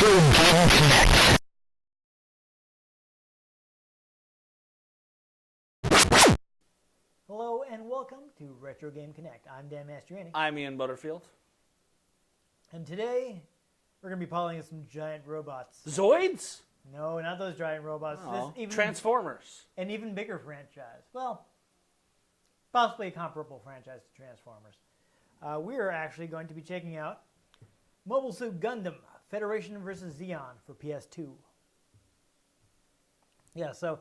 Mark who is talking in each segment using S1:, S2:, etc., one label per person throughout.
S1: Game Connect.
S2: Hello and welcome to Retro Game Connect. I'm Dan Mastriani.
S3: I'm Ian Butterfield.
S2: And today, we're going to be piloting some giant robots.
S3: Zoids?
S2: No, not those giant robots.
S3: Oh.
S2: This even,
S3: Transformers.
S2: An even bigger franchise. Well, possibly a comparable franchise to Transformers. We are actually going to be checking out Mobile Suit Gundam, Federation vs. Zeon for PS2. Yeah, so...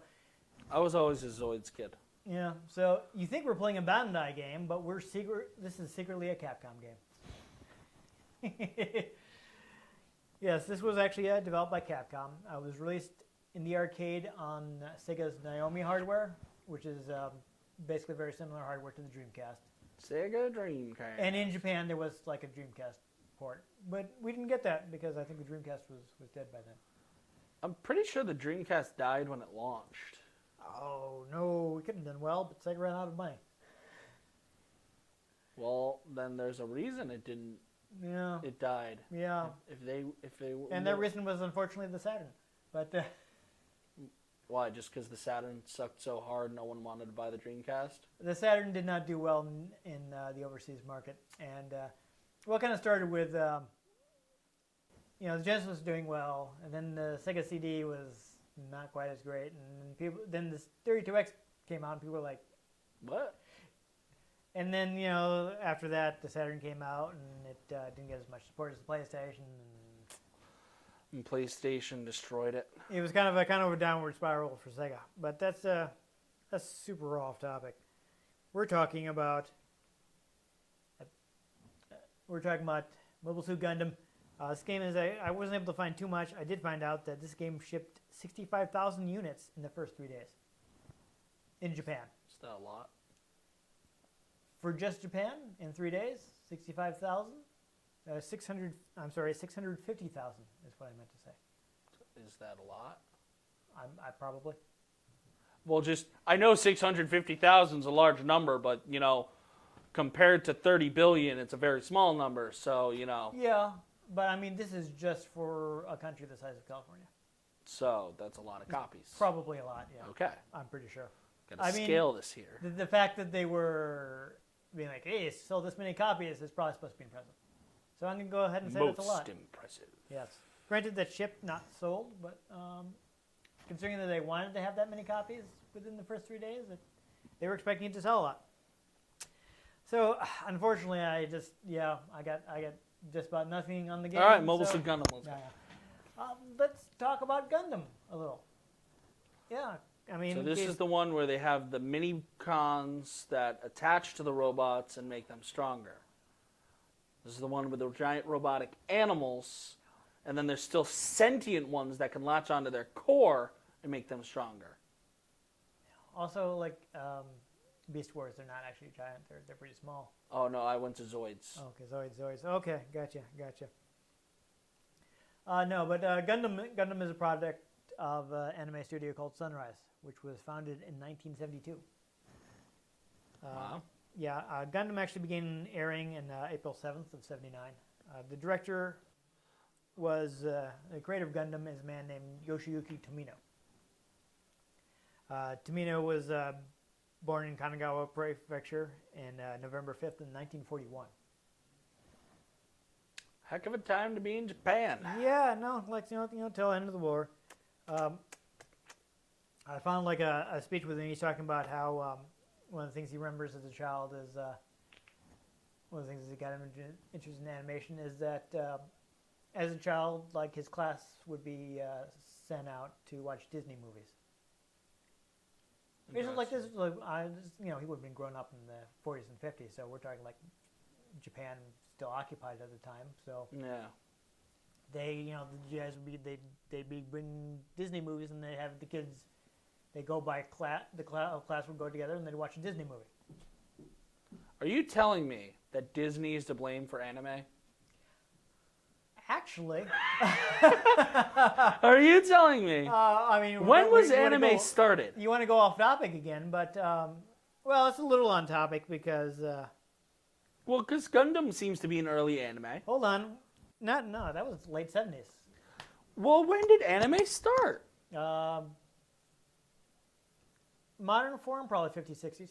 S3: I was always a Zoids kid.
S2: Yeah, so you think we're playing a Bandai game, but this is secretly a Capcom game. Yes, this was actually developed by Capcom. It was released in the arcade on Sega's Naomi hardware, which is basically very similar hardware to the Dreamcast.
S3: Sega Dreamcast.
S2: And in Japan, there was like a Dreamcast port. But we didn't get that because I think the Dreamcast was dead by then.
S3: I'm pretty sure the Dreamcast died when it launched.
S2: Oh, no, we couldn't have done well, but Sega ran out of money.
S3: Well, then there's a reason it didn't.
S2: Yeah.
S3: It died.
S2: Yeah.
S3: If they
S2: and that reason was unfortunately the Saturn. But
S3: why? Just because the Saturn sucked so hard, no one wanted to buy the Dreamcast.
S2: The Saturn did not do well in the overseas market, and well, it kind of started with the Genesis was doing well, and then the Sega CD was not quite as great, and then this 32X came out, and people were like,
S3: "What?"
S2: And then, after that, the Saturn came out, and it didn't get as much support as the PlayStation.
S3: And PlayStation destroyed it.
S2: It was kind of a downward spiral for Sega. But that's super off topic. We're talking about Mobile Suit Gundam. This game is I wasn't able to find too much. I did find out that this game shipped 65,000 units in the first 3 days in Japan.
S3: Is that a lot?
S2: For just Japan, in 3 days, 65,000? 650,000 is what I meant to say.
S3: Is that a lot?
S2: I probably.
S3: Well, I know 650,000 is a large number, but, compared to 30 billion, it's a very small number, so,
S2: Yeah, but I mean, this is just for a country the size of California.
S3: So, that's a lot of copies.
S2: Probably a lot, yeah.
S3: Okay.
S2: I'm pretty sure.
S3: Gotta scale this here.
S2: The fact that they were being like, hey, sold this many copies is probably supposed to be impressive. So I'm going to go ahead and say that's a lot.
S3: Most impressive.
S2: Yes. Granted that shipped, not sold, but considering that they wanted to have that many copies within the first 3 days, they were expecting it to sell a lot. So unfortunately, I got just about nothing on the game.
S3: All right, Mobile Suit Gundam. Let's go.
S2: Let's talk about Gundam a little. Yeah. I mean,
S3: so this is the one where they have the mini cons that attach to the robots and make them stronger. This is the one with the giant robotic animals, and then there's still sentient ones that can latch onto their core and make them stronger.
S2: Also, like Beast Wars, they're not actually giant; they're pretty small.
S3: Oh no, I went to Zoids.
S2: Okay, Zoids. Okay, gotcha. No, but Gundam is a product of an anime studio called Sunrise, which was founded in 1972.
S3: Wow.
S2: Yeah, Gundam actually began airing in April 7th of 79. The director was, the creator of Gundam is a man named Yoshiyuki Tomino. Tomino was born in Kanagawa Prefecture in November 5th in 1941.
S3: Heck of a time to be in Japan.
S2: Yeah, no, till the end of the war. I found like a speech with him. He's talking about how one of the things he remembers as a child is one of the things that got him interested in animation is that as a child, like his class would be sent out to watch Disney movies. This is like this. He would have been growing up in the 40s and 50s, so we're talking like Japan still occupied at the time. So
S3: yeah.
S2: They, the guys would be, they'd be bringing Disney movies, and they have the kids, they go by class, class would go together, and they'd watch a Disney movie.
S3: Are you telling me that Disney is to blame for anime?
S2: Actually.
S3: Are you telling me?
S2: When
S3: was anime started?
S2: You want to go off topic again, but, well, it's a little on topic because...
S3: Well, because Gundam seems to be an early anime.
S2: Hold on. No, that was late 70s.
S3: Well, when did anime start?
S2: Modern form, probably 50s, 60s.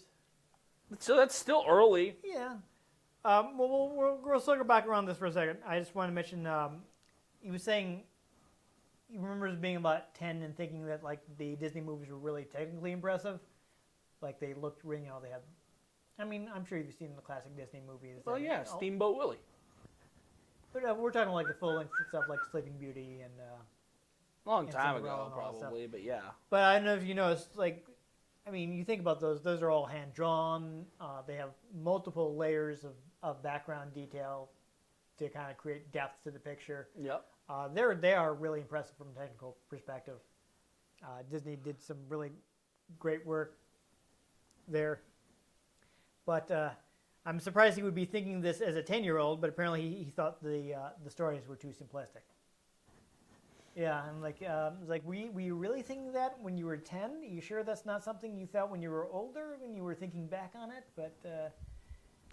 S3: So that's still early.
S2: Yeah. We'll circle back around this for a second. I just want to mention, he was saying he remembers being about 10 and thinking that like the Disney movies were really technically impressive. Like they looked really, they had. I mean, I'm sure you've seen the classic Disney movies.
S3: Well, yeah, Steamboat Willie.
S2: But we're talking like the full length stuff like Sleeping Beauty and.
S3: Long
S2: and
S3: time
S2: Cinderella
S3: ago,
S2: and all that
S3: probably, but yeah.
S2: But I don't know if you noticed, like, I mean, you think about those. Those are all hand drawn. They have multiple layers of background detail to kind of create depth to the picture.
S3: Yep.
S2: They are really impressive from a technical perspective. Disney did some really great work there. But I'm surprised he would be thinking this as a 10-year-old, but apparently he thought the stories were too simplistic. Yeah, I'm like, were you really thinking that when you were 10? Are you sure that's not something you thought when you were older, when you were thinking back on it? But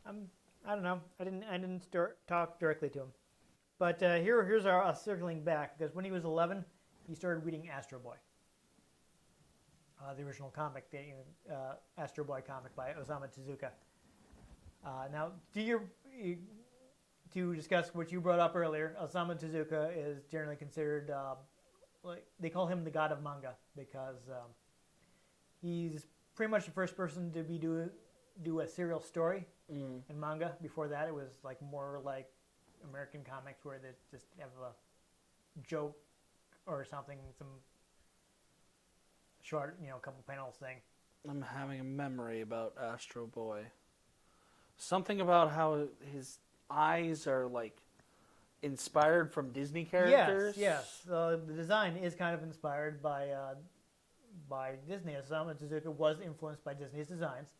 S2: I don't know. I didn't talk directly to him. But here's our circling back, because when he was 11, he started reading Astro Boy, the original comic, Astro Boy comic by Osamu Tezuka. Now, to discuss what you brought up earlier, Osamu Tezuka is generally considered, like they call him the god of manga, because he's pretty much the first person to do a serial story in manga. Before that, it was like more like American comics where they just have a joke or something, some short, couple panels thing.
S3: I'm having a memory about Astro Boy. Something about how his eyes are like inspired from Disney characters.
S2: Yes. The design is kind of inspired by Disney. Osamu Tezuka was influenced by Disney's designs.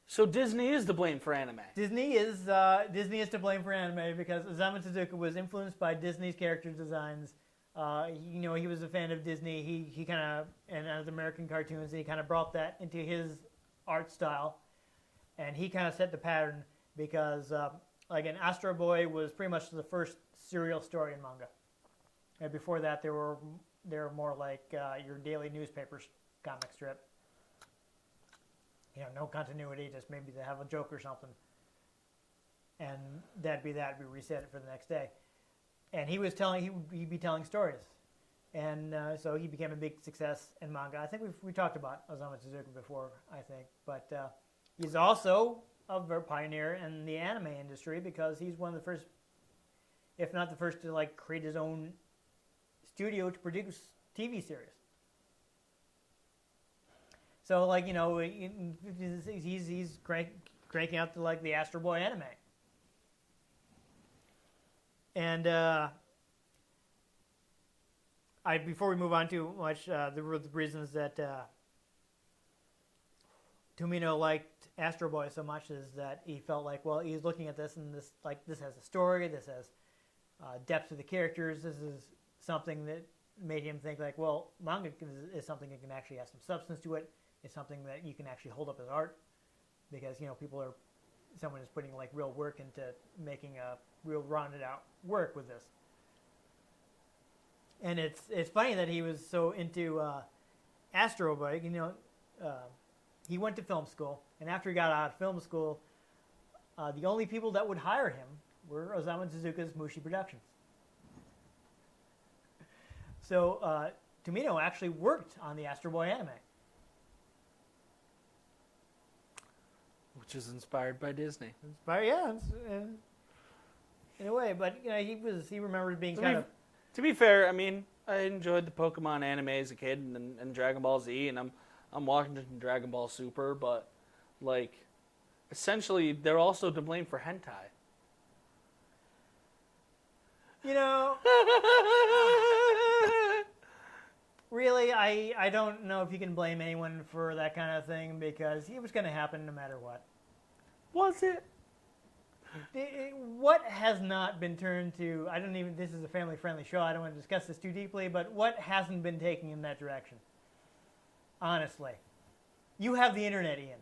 S3: So Disney is to blame for anime.
S2: Disney is to blame for anime because Osamu Tezuka was influenced by Disney's character designs. He was a fan of Disney. He kind of and as American cartoons, and he kind of brought that into his art style, and he kind of set the pattern because. Again, Astro Boy was pretty much the first serial story in manga. And before that, they were more like your daily newspaper comic strip. No continuity, just maybe they have a joke or something. And that'd be we reset it for the next day. And he'd be telling stories. And so he became a big success in manga. I think we talked about Osamu Tezuka before, I think. But he's also a pioneer in the anime industry because he's one of the first, if not the first, to like create his own studio to produce TV series. So like he's cranking out the Astro Boy anime, and before we move on too much, there were the reasons that Tomino liked Astro Boy so much is that he felt like, well, he's looking at this and this has a story, this has depth to the characters, this is something that made him think like, well, manga is something that can actually have some substance to it. It's something that you can actually hold up as art because someone is putting like real work into making a real rounded out work with this. And it's funny that he was so into Astro Boy, he went to film school, and after he got out of film school, the only people that would hire him were Osamu Tezuka's Mushi Productions. So Tomino actually worked on the Astro Boy anime.
S3: Which is inspired by Disney.
S2: In a way, but he remembered being
S3: To be fair, I mean, I enjoyed the Pokemon anime as a kid and Dragon Ball Z, and I'm watching Dragon Ball Super, but like essentially they're also to blame for hentai.
S2: Really, I don't know if you can blame anyone for that kind of thing because it was going to happen no matter what.
S3: Was it?
S2: What has not been turned to, this is a family-friendly show, I don't want to discuss this too deeply, but what hasn't been taken in that direction? Honestly. You have the internet, Ian.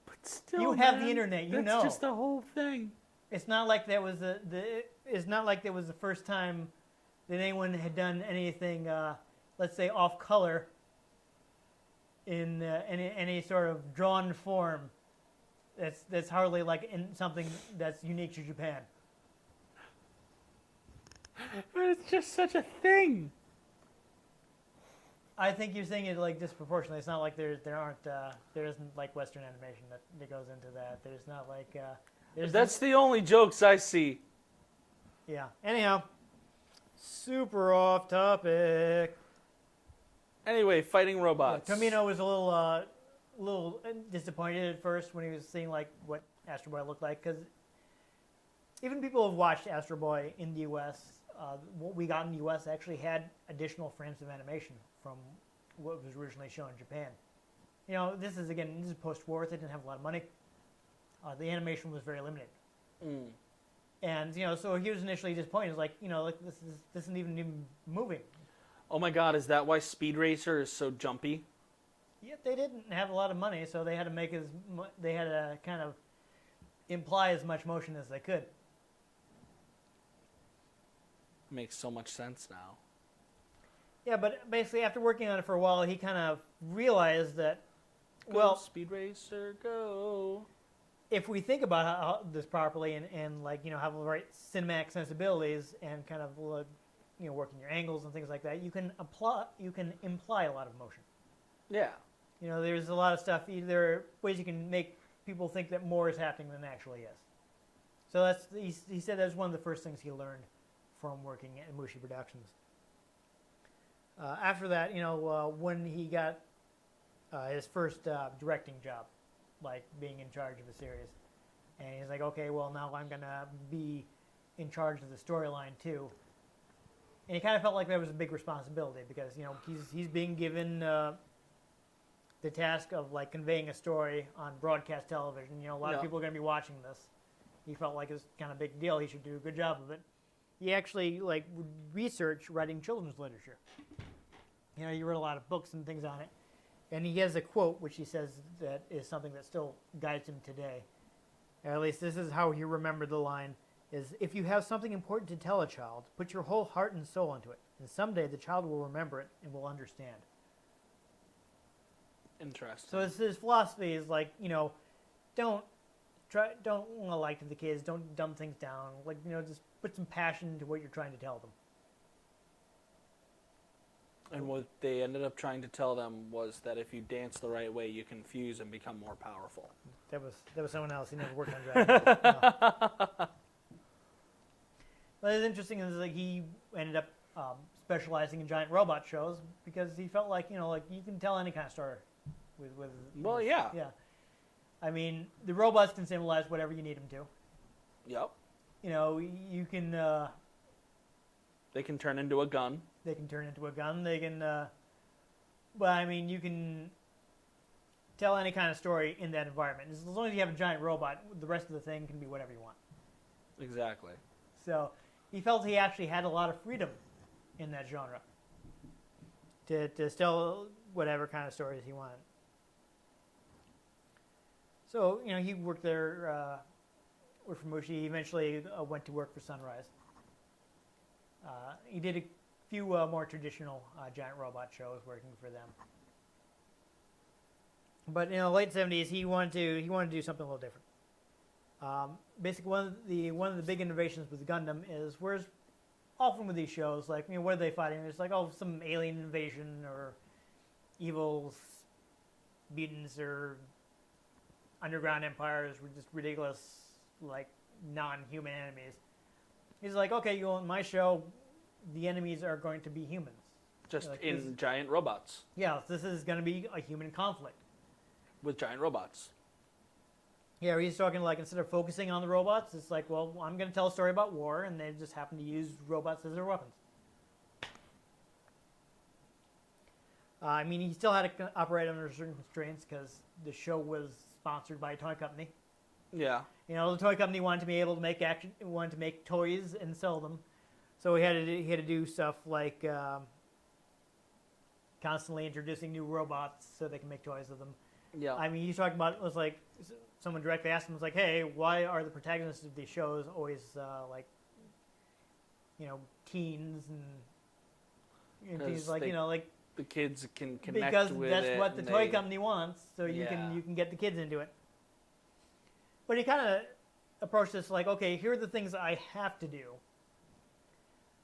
S3: But still,
S2: you have the internet,
S3: That's just the whole thing.
S2: It's not like that was the first time that anyone had done anything, let's say, off color in any sort of drawn form. That's hardly like in something that's unique to Japan.
S3: But it's just such a thing.
S2: I think you're saying it like disproportionately. It's not like there isn't like Western animation that goes into that. There's not like
S3: That's the only jokes I see.
S2: yeah. Anyhow, super off topic.
S3: Anyway, fighting robots.
S2: Yeah, Tomino was a little disappointed at first when he was seeing like what Astro Boy looked like, because even people who have watched Astro Boy in the U.S., what we got in the U.S. actually had additional frames of animation from what was originally shown in Japan. You know, this is post-war. They didn't have a lot of money. The animation was very limited, and you know, so he was initially disappointed. He's like, you know, like this isn't even moving.
S3: Oh my God, is that why Speed Racer is so jumpy?
S2: Yet they didn't have a lot of money, so they had to kind of imply as much motion as they could.
S3: Makes so much sense now.
S2: Yeah, but basically after working on it for a while, he kind of realized that,
S3: Go, Speed Racer, go.
S2: If we think about how this properly and like, you know, have the right cinematic sensibilities and kind of, you know, working your angles and things like that, you can imply a lot of motion.
S3: Yeah.
S2: You know, there's a lot of stuff. There are ways you can make people think that more is happening than actually is. So he said that's one of the first things he learned from working at Mushi Productions. After that, you know, when he got his first directing job, like being in charge of a series, and he's like, okay, well now I'm gonna be in charge of the storyline too. And he kind of felt like that was a big responsibility because, you know, he's being given the task of like conveying a story on broadcast television. You know, a lot of people are going to be watching this. He felt like it was kind of a big deal. He should do a good job of it. He actually like would research writing children's literature. You know, he wrote a lot of books and things on it. And he has a quote which he says that is something that still guides him today. Or at least this is how he remembered the line. Is if you have something important to tell a child, put your whole heart and soul into it, and someday the child will remember it and will understand.
S3: Interesting.
S2: So his philosophy is like, you know, don't lie to the kids, don't dumb things down, like, you know, just put some passion into what you're trying to tell them.
S3: And what they ended up trying to tell them was that if you dance the right way, you can fuse and become more powerful.
S2: That was someone else. He never worked on Dragon Ball. No. But it's interesting is like he ended up specializing in giant robot shows because he felt like, you know, like you can tell any kind of story with
S3: Well, yeah.
S2: Yeah. I mean, the robots can symbolize whatever you need them to.
S3: Yep.
S2: You know, you can.
S3: They can turn into a gun.
S2: They can turn into a gun. They can. But I mean, you can tell any kind of story in that environment. As long as you have a giant robot, the rest of the thing can be whatever you want.
S3: Exactly.
S2: So he felt he actually had a lot of freedom in that genre to tell whatever kind of stories he wanted. So, you know, he worked there, worked for Mushi. He eventually went to work for Sunrise. He did a few more traditional giant robot shows working for them. But in the late 70s, he wanted to do something a little different. Basically, one of the big innovations with Gundam is, whereas often with these shows, like, you know, what are they fighting? It's like, oh, some alien invasion or evil mutants or underground empires were just ridiculous, like, non-human enemies. He's like, okay, you know, in my show, the enemies are going to be humans.
S3: Just
S2: like
S3: in giant robots.
S2: Yeah, this is going to be a human conflict.
S3: With giant robots.
S2: Yeah, he's talking like instead of focusing on the robots, it's like, well, I'm going to tell a story about war, and they just happen to use robots as their weapons. I mean, he still had to operate under certain constraints because the show was sponsored by a toy company.
S3: Yeah.
S2: You know, the toy company wanted to be able to make toys and sell them, so he had to do stuff like constantly introducing new robots so they can make toys of them.
S3: Yeah.
S2: I mean, he's talking about it was like someone directly asked him, was like, "Hey, why are the protagonists of these shows always like teens and teens
S3: 'Cause
S2: like like
S3: the kids can connect
S2: because
S3: with
S2: that's
S3: it.
S2: what the
S3: and
S2: toy
S3: they-
S2: company wants, so you
S3: Yeah.
S2: can get the kids into it. But he kind of approached this like, okay, here are the things I have to do.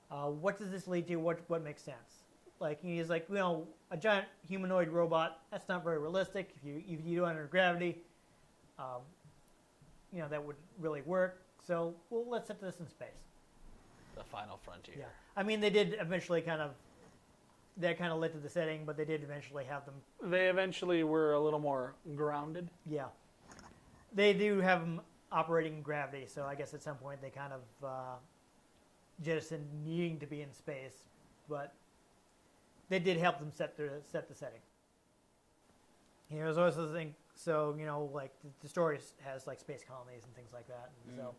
S2: What does this lead to? What makes sense? Like he's like, a giant humanoid robot. That's not very realistic. If you do it under gravity, that wouldn't really work. So let's set this in space.
S3: The final frontier.
S2: Yeah, I mean they did eventually that kind of led to the setting, but they did eventually have them.
S3: They eventually were a little more grounded.
S2: Yeah, they do have them operating in gravity, so I guess at some point they kind of jettisoned needing to be in space, but they did help them set the setting. There's also the thing, so like the story has like space colonies and things like that, and so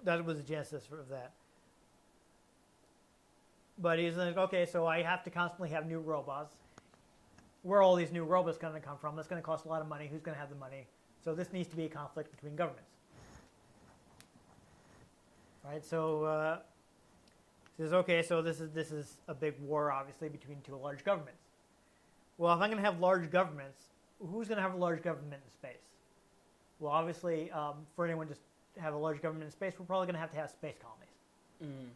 S2: that was the genesis of that. But he's like, okay, so I have to constantly have new robots. Where are all these new robots going to come from? That's going to cost a lot of money. Who's going to have the money? So this needs to be a conflict between governments. Right? So he says, okay, so this is a big war, obviously, between two large governments. Well, if I'm going to have large governments, who's going to have a large government in space? Well, obviously, for anyone to have a large government in space, we're probably going to have space colonies.
S3: Mm.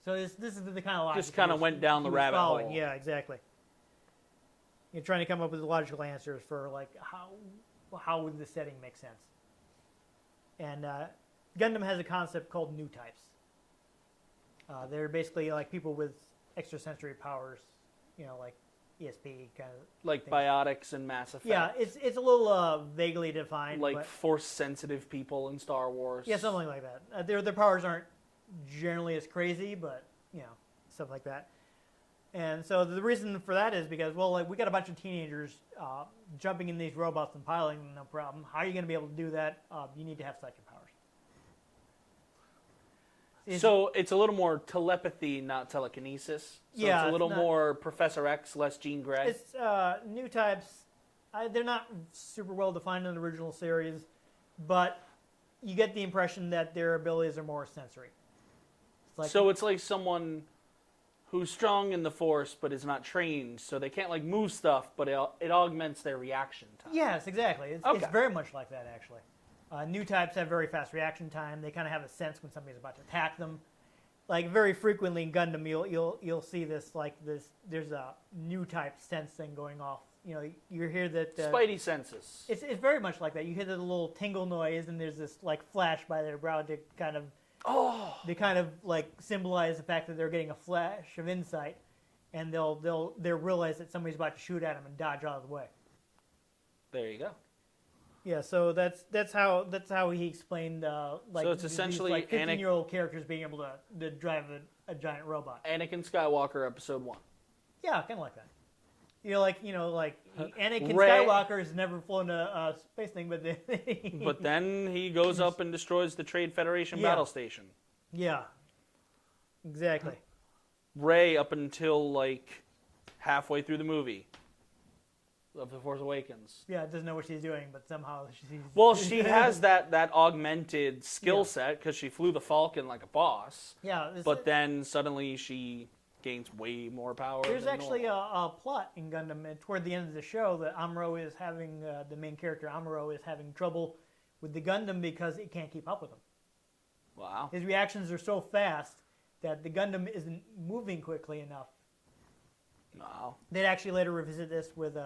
S2: So this is the kind of logic.
S3: Just kind of went down the rabbit hole.
S2: Yeah, exactly. You're trying to come up with logical answers for like how would the setting make sense. And Gundam has a concept called new types. They're basically like people with extrasensory powers, like ESP kind of.
S3: Like
S2: things.
S3: biotics and Mass Effect.
S2: Yeah, it's a little vaguely defined.
S3: Like
S2: but,
S3: force-sensitive people in Star Wars.
S2: yeah, something like that. Their powers aren't generally as crazy, but stuff like that. And so the reason for that is because we got a bunch of teenagers jumping in these robots and piloting them, no problem. How are you going to be able to do that? You need to have psychic powers.
S3: So it's a little more telepathy, not telekinesis. So
S2: Yeah,
S3: it's a
S2: it's
S3: little
S2: not-
S3: more Professor X, less Jean Grey.
S2: It's new types. They're not super well defined in the original series, but you get the impression that their abilities are more sensory.
S3: So it's like someone who's strong in the Force but is not trained, so they can't like move stuff, but it augments their reaction time.
S2: Yes, exactly. It's
S3: Okay.
S2: very much like that, actually. New types have very fast reaction time. They kind of have a sense when somebody's about to attack them. Like very frequently in Gundam, you'll see this There's a new type sense thing going off. You hear that.
S3: Spidey senses.
S2: It's very much like that. You hear the little tingle noise, and there's this like flash by their brow to kind of.
S3: Oh.
S2: They kind of like symbolize the fact that they're getting a flash of insight, and they'll realize that somebody's about to shoot at them and dodge out of the way.
S3: There you go.
S2: Yeah, so that's how he explained like
S3: So it's essentially
S2: these, like 15-year-old characters being able to drive a giant robot.
S3: Anakin Skywalker, Episode 1.
S2: Yeah, kind of like that. Anakin
S3: Rey-
S2: Skywalker has never flown a space thing, but
S3: But then he goes up and destroys the Trade Federation
S2: Yeah.
S3: battle station.
S2: yeah, exactly.
S3: Rey up until like halfway through the movie of The Force Awakens.
S2: Yeah, doesn't know what she's doing, but somehow she's.
S3: Well, she has that augmented skill
S2: Yeah.
S3: set because she flew the Falcon like a boss.
S2: Yeah,
S3: But then suddenly she gains way more power.
S2: there's
S3: than
S2: actually
S3: normal.
S2: a plot in Gundam toward the end of the show that Amuro is having the main character Amuro is having trouble with the Gundam because it can't keep up with him.
S3: Wow.
S2: His reactions are so fast that the Gundam isn't moving quickly enough.
S3: Wow.
S2: They'd actually later revisit this with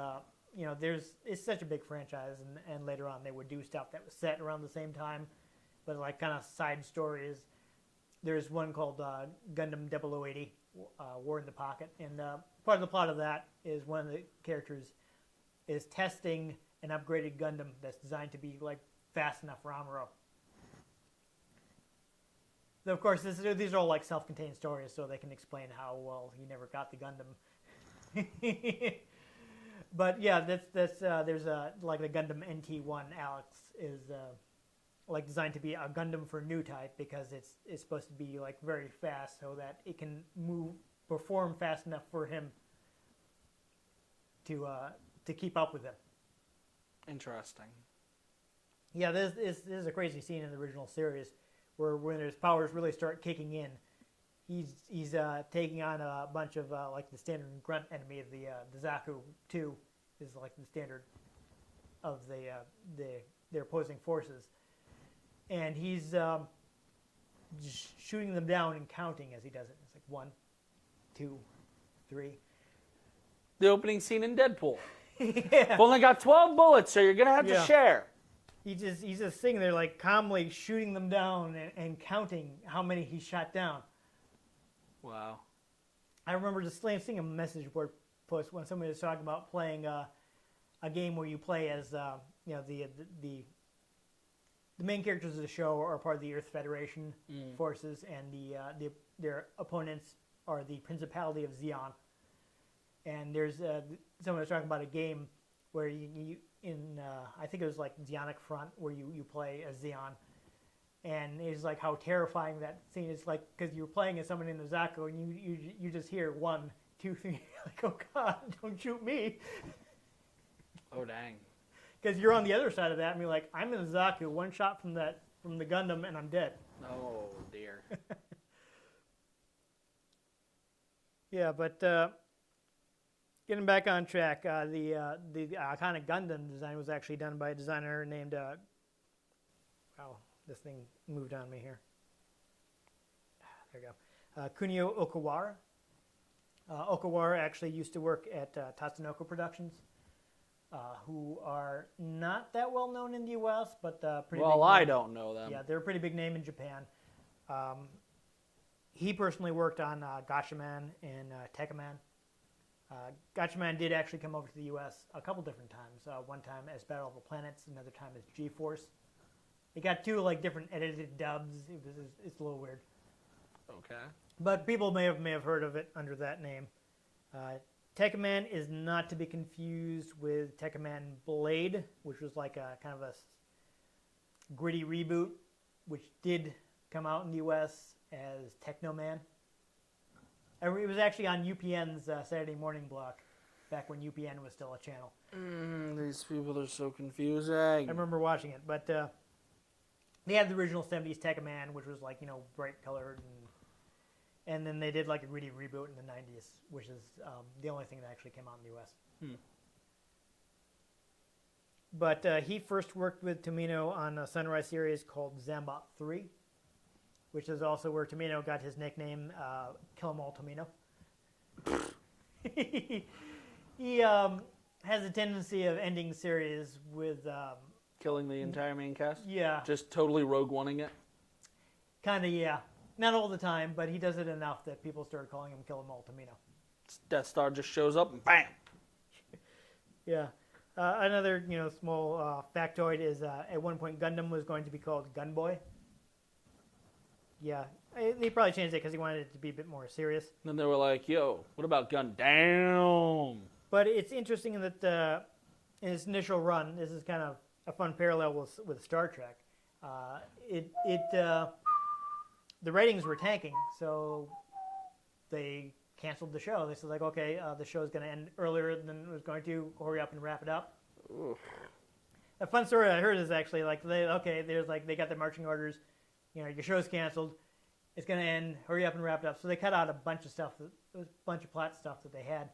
S2: it's such a big franchise, and later on they would do stuff that was set around the same time, but like kind of side stories. There's one called Gundam 0080, War in the Pocket, and part of the plot of that is one of the characters is testing an upgraded Gundam that's designed to be like fast enough for Amuro. So of course, these are all like self-contained stories, so they can explain how well he never got the Gundam. But yeah, there's like the Gundam NT1 Alex is like designed to be a Gundam for new type because it's supposed to be like very fast so that it can perform fast enough for him to keep up with him.
S3: Interesting.
S2: Yeah, this is a crazy scene in the original series where when his powers really start kicking in, he's taking on a bunch of like the standard grunt enemy of the Zaku 2 is like the standard of their opposing forces, and he's just shooting them down and counting as he does it. It's like 1, 2, 3.
S3: The opening scene in Deadpool.
S2: Yeah.
S3: I've only got 12 bullets, so you're gonna have to share.
S2: He's just sitting there like calmly shooting them down and counting how many he shot down.
S3: Wow.
S2: I remember just seeing a message board post when somebody was talking about playing a game where you play as the main characters of the show are part of the Earth Federation forces, and their opponents are the Principality of Zeon. And there's someone was talking about a game where you I think it was like Zeonic Front, where you play as Zeon, and it's like how terrifying that scene is, like because you're playing as someone in the Zaku and you just hear 1, 2, 3, like, oh God, don't shoot me.
S3: Oh dang.
S2: Because you're on the other side of that and you're like, I'm in the Zaku, 1 shot from the Gundam and I'm dead.
S3: Oh dear.
S2: Yeah, but getting back on track, the iconic Gundam design was actually done by a designer named wow, this thing moved on me here. There you go. Kunio Okawara. Okawara actually used to work at Tatsunoko Productions, who are not that well known in the U.S., but pretty big.
S3: Well, I don't know them.
S2: Yeah, they're a pretty big name in Japan. He personally worked on Gatchaman and Tekkaman. Gatchaman did actually come over to the U.S. a couple different times. One time as Battle of the Planets, another time as G-Force. It got 2 like different edited dubs. It's a little weird.
S3: Okay.
S2: But people may have heard of it under that name. Tekkaman is not to be confused with Tekkaman Blade, which was like a kind of a gritty reboot, which did come out in the U.S. as Technoman. It was actually on UPN's Saturday morning block, back when UPN was still a channel.
S3: These people are so confusing.
S2: I remember watching it, but they had the original 70s Tekkaman, which was like, bright colored, and then they did like a gritty reboot in the 90s, which is the only thing that actually came out in the U.S. But he first worked with Tomino on a Sunrise series called Zambot 3, which is also where Tomino got his nickname, Kill 'em All Tomino. He has a tendency of ending series with...
S3: Killing the entire main cast?
S2: Yeah.
S3: Just totally Rogue One-ing it?
S2: Kind of, yeah. Not all the time, but he does it enough that people started calling him Kill 'em All Tomino.
S3: Death Star just shows up and bam!
S2: Yeah. Another, small factoid is at one point Gundam was going to be called Gunboy. Yeah, they probably changed it because he wanted it to be a bit more serious.
S3: And then they were like, yo, what about Gundam?
S2: But it's interesting that in its initial run, this is kind of a fun parallel with Star Trek. The ratings were tanking, so they canceled the show. They said, like, okay, the show's going to end earlier than it was going to. Hurry up and wrap it up.
S3: Oof.
S2: A fun story I heard is actually like they got their marching orders. Your show's canceled. It's going to end. Hurry up and wrap it up. So they cut out a bunch of stuff, a bunch of plot stuff that they had.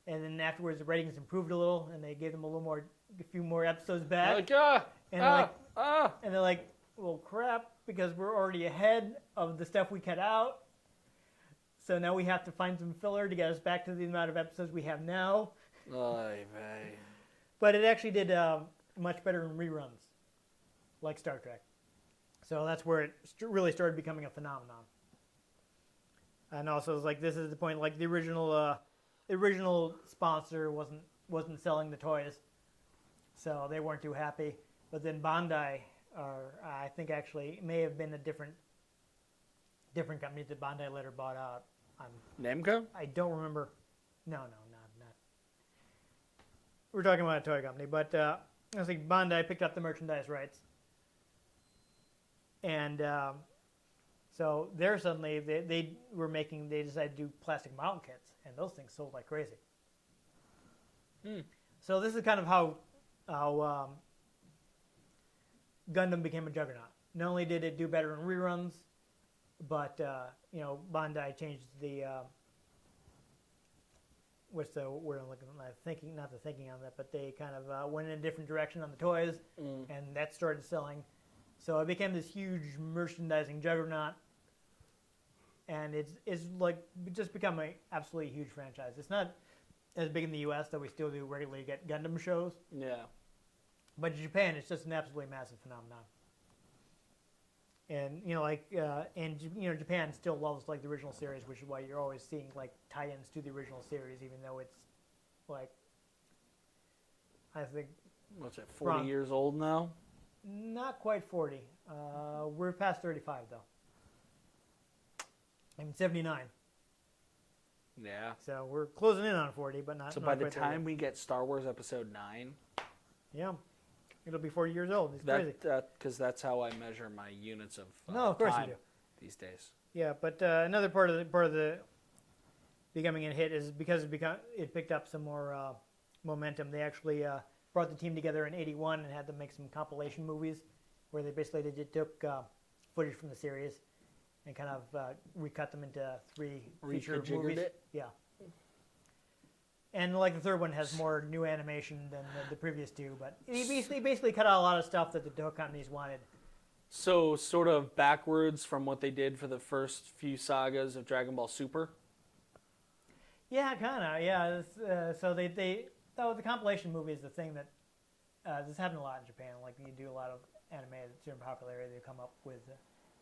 S2: And then afterwards, the ratings improved a little, and they gave them a few more episodes back. And they're like, well, crap, because we're already ahead of the stuff we cut out. So now we have to find some filler to get us back to the amount of episodes we have now.
S3: Oy vey.
S2: But it actually did much better in reruns, like Star Trek. So that's where it really started becoming a phenomenon. And also, it's like this is the point. Like the original sponsor wasn't selling the toys, so they weren't too happy. But then Bandai, I think actually may have been a different company that Bandai later bought out.
S3: Namco?
S2: I don't remember. No, not. We're talking about a toy company, but I think Bandai picked up the merchandise rights. And so there suddenly they decided to do plastic mountain kits, and those things sold like crazy. So this is kind of how Gundam became a juggernaut. Not only did it do better in reruns, but you know, Bandai changed the what's the word I'm looking at? Not the thinking on that, but they kind of went in a different direction on the toys, and that started selling. So it became this huge merchandising juggernaut, and it's like just become an absolutely huge franchise. It's not as big in the U.S., though we still do regularly get Gundam shows.
S3: Yeah.
S2: But in Japan, it's just an absolutely massive phenomenon. And you know, like, and you know, Japan still loves like the original series, which is why you're always seeing like tie-ins to the original series, even though it's like, I think,
S3: What's it? 40 years old now.
S2: not quite 40. We're past 35 though. I mean 79.
S3: Yeah.
S2: So we're closing in on 40, but not.
S3: So
S2: not
S3: by the
S2: quite 30.
S3: time we get Star Wars Episode 9,
S2: yeah, it'll be 40 years old. It's crazy.
S3: because that's how I measure my units of
S2: No, of course you
S3: time
S2: do.
S3: these days.
S2: Yeah, but another part of the becoming a hit is because it picked up some more momentum. They actually brought the team together in '81 and had them make some compilation movies, where they took footage from the series and kind of recut them into 3 feature
S3: Rejiggered
S2: movies.
S3: it?
S2: Yeah. And like the third one has more new animation than the previous 2, but he basically cut out a lot of stuff that the toy companies wanted.
S3: So sort of backwards from what they did for the first few sagas of Dragon Ball Super.
S2: Yeah, kind of. Yeah. So the compilation movie is the thing that this happened a lot in Japan. Like you do a lot of anime that's in popular area, they come up with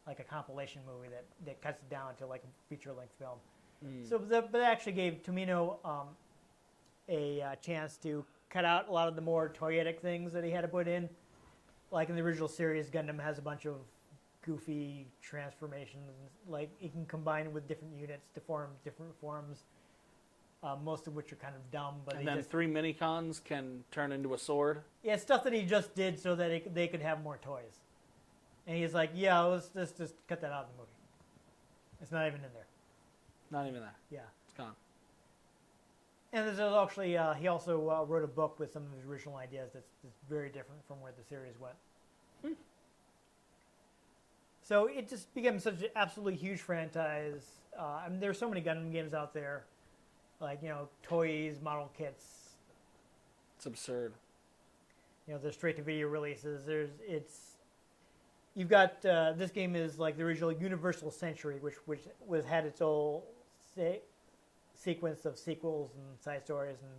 S2: like a compilation movie that cuts it down to like a feature-length film. So but that actually gave Tomino a chance to cut out a lot of the more toyetic things that he had to put in. Like in the original series, Gundam has a bunch of goofy transformations. Like it can combine with different units to form different forms, most of which are kind of dumb. But
S3: And then 3 minicons can turn into a sword.
S2: yeah, stuff that he just did so that they could have more toys. And he's like, yeah, let's just cut that out of the movie. It's not even in there.
S3: Not even that.
S2: Yeah.
S3: It's gone.
S2: And there's actually, he also wrote a book with some of his original ideas that's very different from where the series went. So it just became such an absolutely huge franchise. I mean, there's so many Gundam games out there, like, you know, toys, model kits.
S3: It's absurd.
S2: You know, there's straight-to-video releases. You've got, this game is like the original Universal Century, which had its own sequence of sequels and side stories and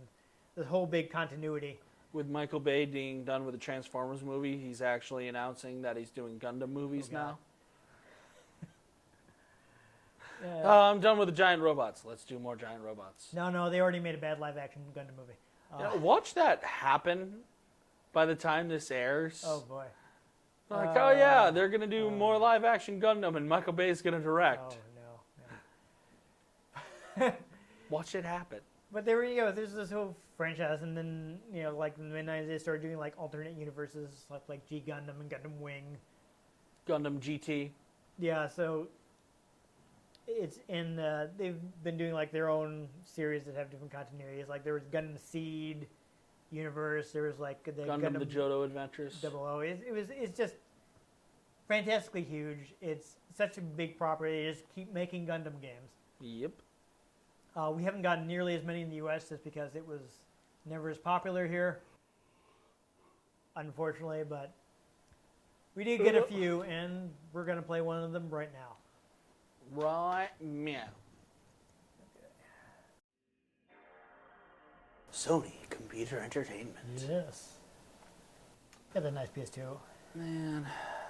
S2: this whole big continuity.
S3: With Michael Bay being done with the Transformers movie, he's actually announcing that he's doing Gundam movies now.
S2: Yeah.
S3: I'm done with the giant robots. Let's do more giant robots.
S2: No, they already made a bad live-action Gundam movie.
S3: Watch that happen by the time this airs.
S2: Oh, boy.
S3: Like, oh yeah, they're going to do more live-action Gundam, and Michael Bay's going to direct.
S2: Oh, no.
S3: Watch it happen.
S2: But there you go. There's this whole franchise, and then, you know, like in the mid-90s, they started doing, like, alternate universes, like G Gundam and Gundam Wing.
S3: Gundam GT.
S2: Yeah, so it's in, they've been doing, like, their own series that have different continuities. Like, there was Gundam Seed universe. There was, like, the
S3: Gundam the Johto Adventures.
S2: 00. It's just fantastically huge. It's such a big property. They just keep making Gundam games.
S3: Yep.
S2: We haven't gotten nearly as many in the U.S. just because it was never as popular here, unfortunately. But we did get a few, and we're going to play one of them right now.
S3: Right meow. Sony Computer Entertainment.
S2: Yes. Got a nice PS2.
S3: Man,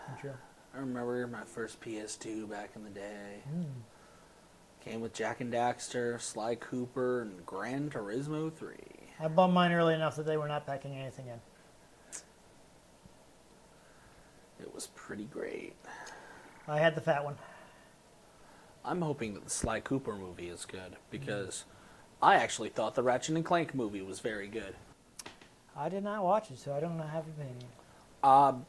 S2: I'm sure.
S3: I remember my first PS2 back in the day. Came with Jak and Daxter, Sly Cooper, and Gran Turismo 3.
S2: I bought mine early enough that they were not packing anything in.
S3: It was pretty great.
S2: I had the fat one.
S3: I'm hoping that the Sly Cooper movie is good, because I actually thought the Ratchet and Clank movie was very good.
S2: I did not watch it, so I don't have an opinion.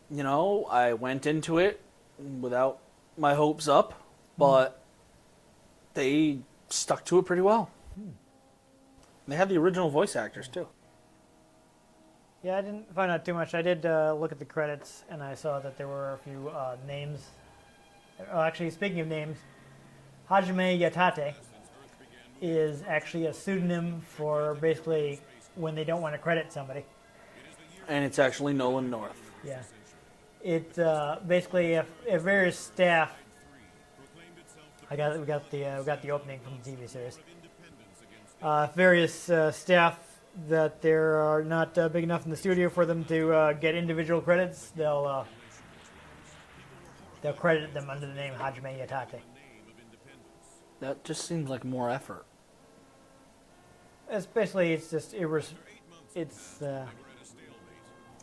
S3: You know, I went into it without my hopes up, but they stuck to it pretty well. They had the original voice actors, too.
S2: Yeah, I didn't find out too much. I did look at the credits, and I saw that there were a few names Actually, speaking of names, Hajime Yatate is actually a pseudonym for basically when they don't want to credit somebody.
S3: And it's actually Nolan North.
S2: Yeah. It's basically if various staff. We got the opening from the TV series. Various staff that there are not big enough in the studio for them to get individual credits, they'll credit them under the name Hajime Yatate.
S3: That just seems like more effort.
S2: Especially, it's just
S3: It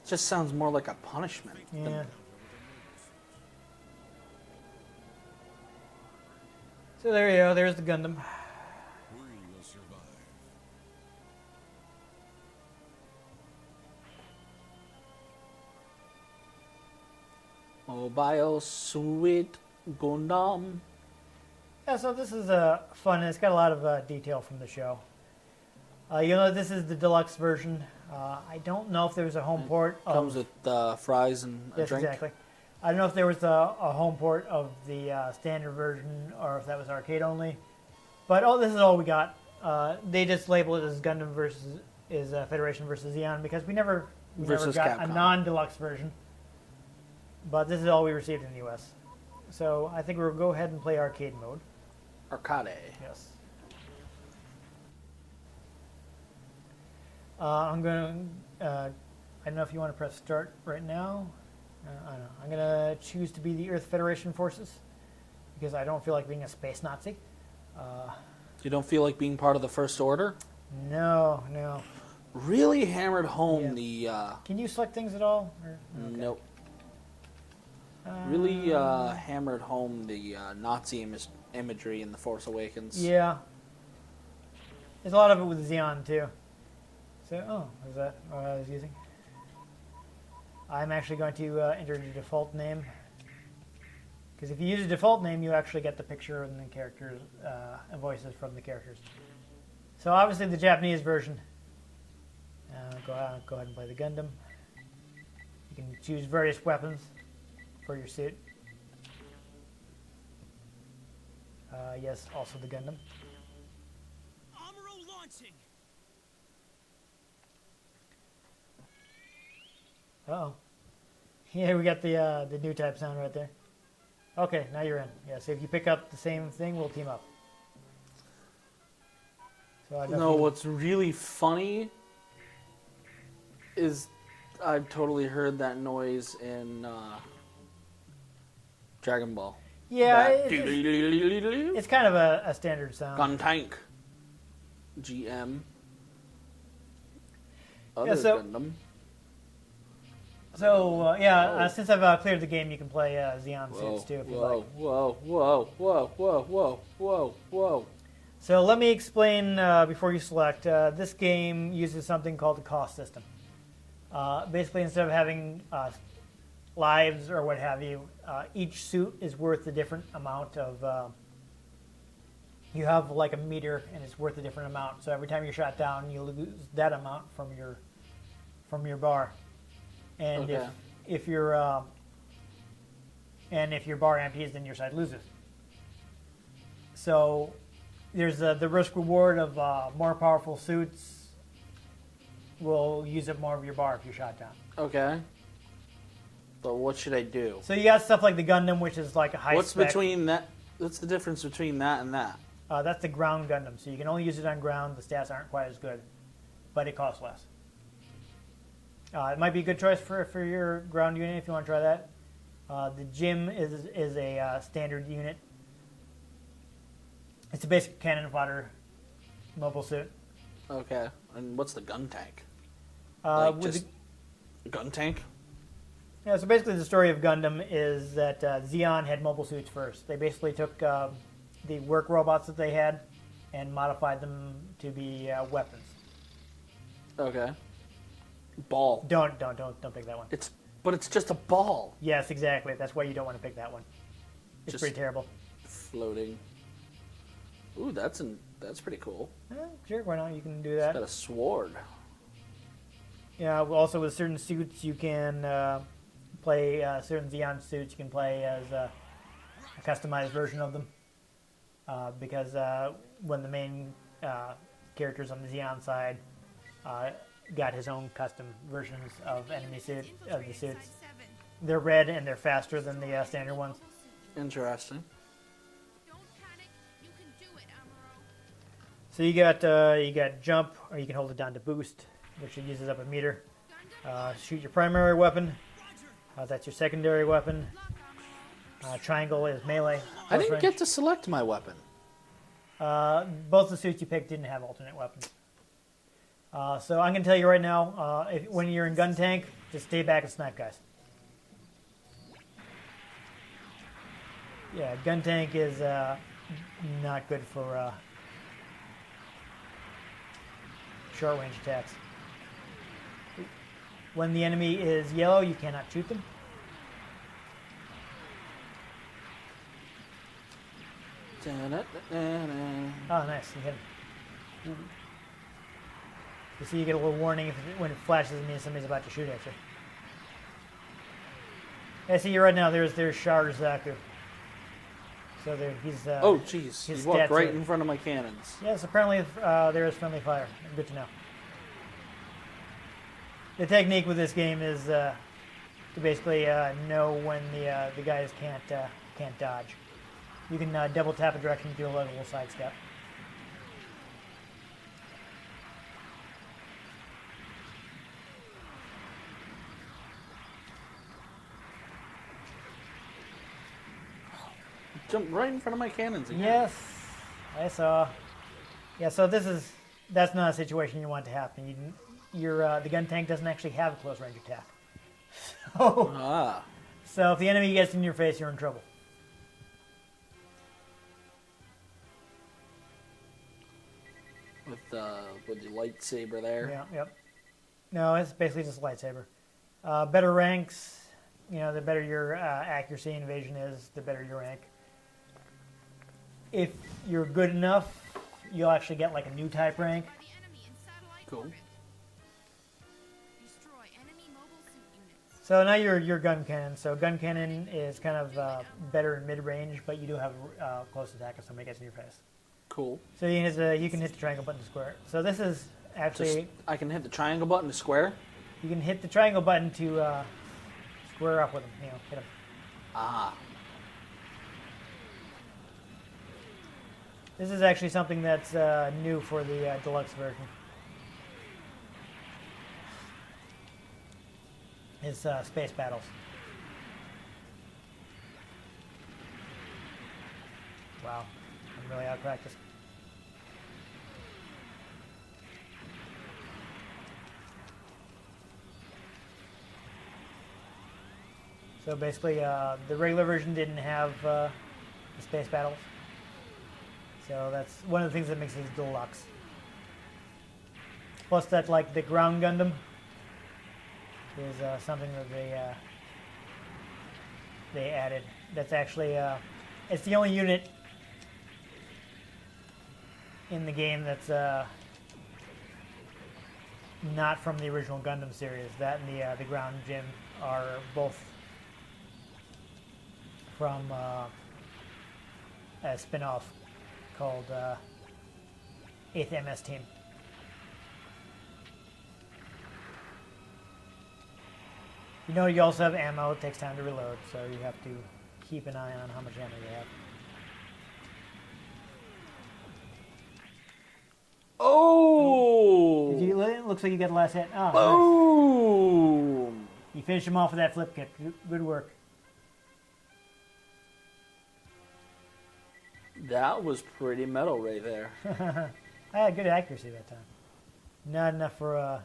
S3: just sounds more like a punishment.
S2: yeah. So there you go. There's the Gundam.
S3: Mobile Sweet Gundam.
S2: Yeah, so this is fun, and it's got a lot of detail from the show. This is the deluxe version. I don't know if there was a home port.
S3: Comes with fries and a
S2: yes,
S3: drink.
S2: exactly. I don't know if there was a home port of the standard version or if that was arcade only. But this is all we got. They just label it as Gundam versus Federation versus Zeon because we never
S3: Versus
S2: got
S3: Capcom.
S2: a non-deluxe version. But this is all we received in the U.S. So I think we'll go ahead and play arcade mode.
S3: Arcade.
S2: Yes. I'm going to, I don't know if you want to press start right now. I don't know. I'm going to choose to be the Earth Federation forces because I don't feel like being a space Nazi.
S3: You don't feel like being part of the First Order?
S2: No.
S3: Really hammered home
S2: Can you select things at all? Or, okay.
S3: Nope. Really hammered home the Nazi imagery in The Force Awakens.
S2: Yeah. There's a lot of it with Zeon too. So, is that what I was using? I'm actually going to enter the default name. Because if you use a default name, you actually get the picture and the characters and voices from the characters. So obviously the Japanese version. Go ahead and play the Gundam. You can choose various weapons for your suit. Yes, also the Gundam.
S1: Amuro launching.
S2: Uh-oh. Yeah, we got the new type sound right there. Okay, now you're in. Yeah, so if you pick up the same thing, we'll team up. So I
S3: No, what's really funny is I've totally heard that noise in Dragon Ball.
S2: yeah,
S3: That
S2: it's kind of a standard sound.
S3: Gun tank. GM. Other
S2: so-
S3: Gundam.
S2: So since I've cleared the game, you can play Zeon suits too if you like.
S3: Whoa.
S2: So let me explain before you select. This game uses something called the cost system. Basically, instead of having lives or what have you, each suit is worth a different amount of. You have like a meter, and it's worth a different amount. So every time you're shot down, you lose that amount from your bar. And
S3: Okay.
S2: if your bar empties, then your side loses. So there's the risk reward of more powerful suits will use up more of your bar if you're shot down.
S3: Okay. But what should I do?
S2: So you got stuff like the Gundam, which is like a high
S3: What's
S2: spec.
S3: between that? What's the difference between that and that?
S2: That's the ground Gundam, so you can only use it on ground. The stats aren't quite as good, but it costs less. It might be a good choice for your ground unit if you want to try that. The Jim is a standard unit. It's a basic cannon fodder mobile suit.
S3: Okay. And what's the gun tank?
S2: With
S3: Just gun tank?
S2: Yeah, so basically the story of Gundam is that Zeon had mobile suits first. They basically took the work robots that they had and modified them to be weapons.
S3: Okay. Ball.
S2: Don't pick that one.
S3: But it's just a ball
S2: Yes, exactly. That's why you don't want to pick that one. It's
S3: Just-
S2: pretty terrible.
S3: floating. Ooh, that's pretty cool.
S2: Sure, why not? You can do
S3: Got
S2: that.
S3: a sword.
S2: Yeah. Also, with certain suits, you can play certain Zeon suits. You can play as a customized version of them because when the main characters on the Zeon side got his own custom versions of the suits. They're red and they're faster than the standard ones.
S3: Interesting.
S2: So you got jump, or you can hold it down to boost, which uses up a meter. Shoot your primary weapon. That's your secondary weapon. Triangle is melee.
S3: I didn't get to select my weapon.
S2: Both the suits you picked didn't have alternate weapons. So I'm going to tell you right now, when you're in gun tank, just stay back and snipe guys. Yeah, gun tank is not good for short range attacks. When the enemy is yellow, you cannot shoot them. Oh, nice. You hit him. You see, you get a little warning when it flashes, it means somebody's about to shoot at you. I see you right now. There's Shar Zaku. So he's.
S3: Oh, jeez. He walked right in front of my cannons.
S2: Yes, apparently there is friendly fire. Good to know. The technique with this game is to basically know when the guys can't dodge. You can double tap a direction to do a little sidestep.
S3: Jumped right in front of my cannons again.
S2: Yes, I saw. Yeah, so that's not a situation you want to happen. The gun tank doesn't actually have a close range attack. So if the enemy gets in your face, you're in trouble.
S3: With the lightsaber there.
S2: Yeah, yep. No, it's basically just a lightsaber. Better ranks, the better your accuracy and evasion is, the better your rank. If you're good enough, you'll actually get like a new type rank.
S3: Cool.
S2: So now you're gun cannon. So gun cannon is kind of better in mid range, but you do have close attack if somebody gets in your face.
S3: Cool.
S2: So you can hit the triangle button to square. So this is actually
S3: I can hit the triangle button to square.
S2: You can hit the triangle button to square up with them. Hit them.
S3: Ah.
S2: This is actually something that's new for the deluxe version. It's space battles. Wow, I'm really out of practice. So basically, the regular version didn't have the space battles. So that's one of the things that makes it deluxe. Plus, that like the ground Gundam is something that they added. That's actually it's the only unit in the game that's not from the original Gundam series. That and the ground gym are both from a spin-off called 8th MS Team. You also have ammo. It takes time to reload, so you have to keep an eye on how much ammo you have.
S3: Oh!
S2: It looks like you got the last hit. Oh,
S3: boom!
S2: Nice. You finished him off with that flip kick. Good work.
S3: That was pretty metal right there.
S2: I had good accuracy that time. Not enough for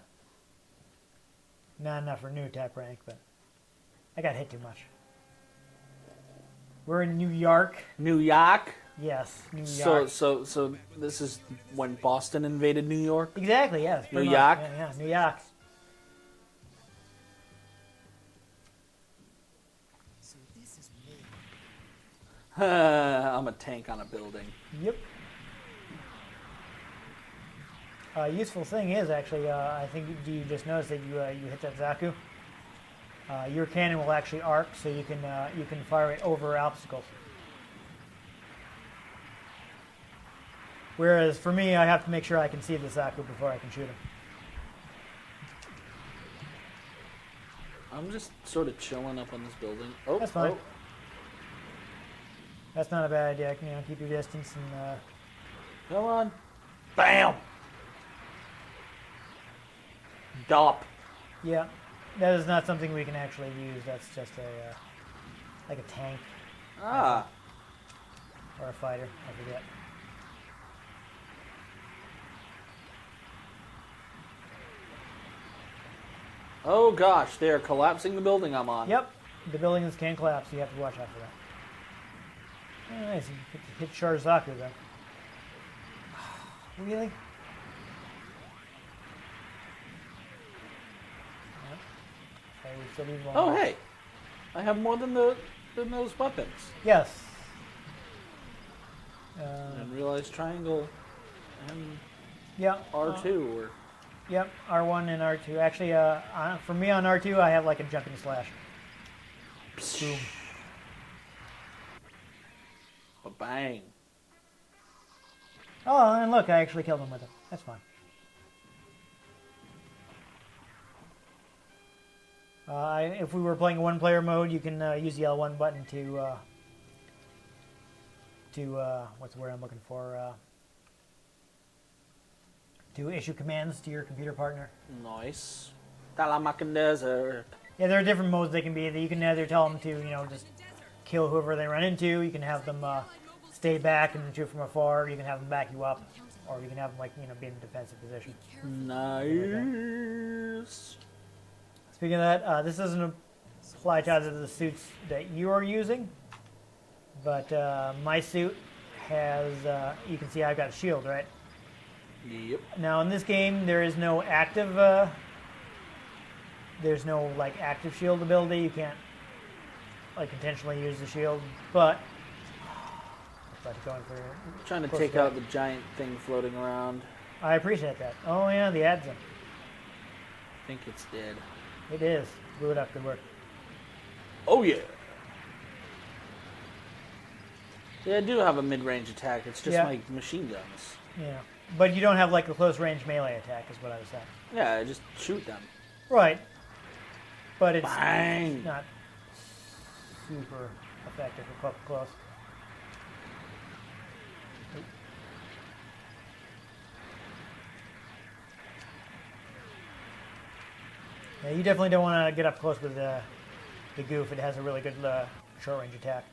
S2: new type rank, but I got hit too much. We're in New York.
S3: New York?
S2: Yes, New York.
S3: So this is when Boston invaded New York?
S2: Exactly, yes.
S3: New York?
S2: Yeah, New York.
S3: I'm a tank on a building.
S2: Yep. Useful thing is actually, I think you just noticed that you hit that Zaku. Your cannon will actually arc, so you can fire it over obstacles. Whereas for me, I have to make sure I can see the Zaku before I can shoot him.
S3: I'm just sort of chilling up on this building. Oh,
S2: That's fine.
S3: Oh.
S2: That's not a bad idea. You know, keep your distance and.
S3: Come on. Bam! Dop.
S2: Yeah, that is not something we can actually use. That's just a like a tank
S3: Ah.
S2: or a fighter. I forget.
S3: Oh gosh, they are collapsing the building I'm on.
S2: Yep, the buildings can collapse. You have to watch out for that. Oh, nice. You hit Sharzaku though. Really? Yep. Okay, we still need one
S3: Oh
S2: more.
S3: hey, I have more than those weapons.
S2: Yes.
S3: I didn't realize triangle and
S2: Yeah.
S3: R2 were.
S2: Yep, R1 and R2. Actually, for me on R2, I have like a jumping slash. Boom.
S3: Bang.
S2: Oh, and look, I actually killed him with it. That's fine. If we were playing one-player mode, you can use the L1 button to what's the word I'm looking for? To issue commands to your computer partner.
S3: Nice. Talamacan Desert.
S2: Yeah, there are different modes they can be. You can either tell them to, just kill whoever they run into. You can have them stay back and shoot from afar. You can have them back you up, or you can have them be in a defensive position.
S3: Nice.
S2: Speaking of that, this doesn't apply to either of the suits that you are using, but my suit has. You can see I've got a shield, right?
S3: Yep.
S2: Now in this game, there is no active. There's no active shield ability. You can't intentionally use the shield, but going for.
S3: Trying to take out the giant thing floating around.
S2: I appreciate that. Oh yeah, the ads.
S3: I think it's dead.
S2: It is. Blew it up. Good work.
S3: Oh yeah. Yeah, I do have a mid-range attack. It's just my machine guns.
S2: Yeah, but you don't have a close-range melee attack, is what I was saying.
S3: Yeah, I just shoot them.
S2: Right. But it's
S3: Bang.
S2: not super effective if up close. Yeah, you definitely don't want to get up close with the goof. It has a really good short-range attack.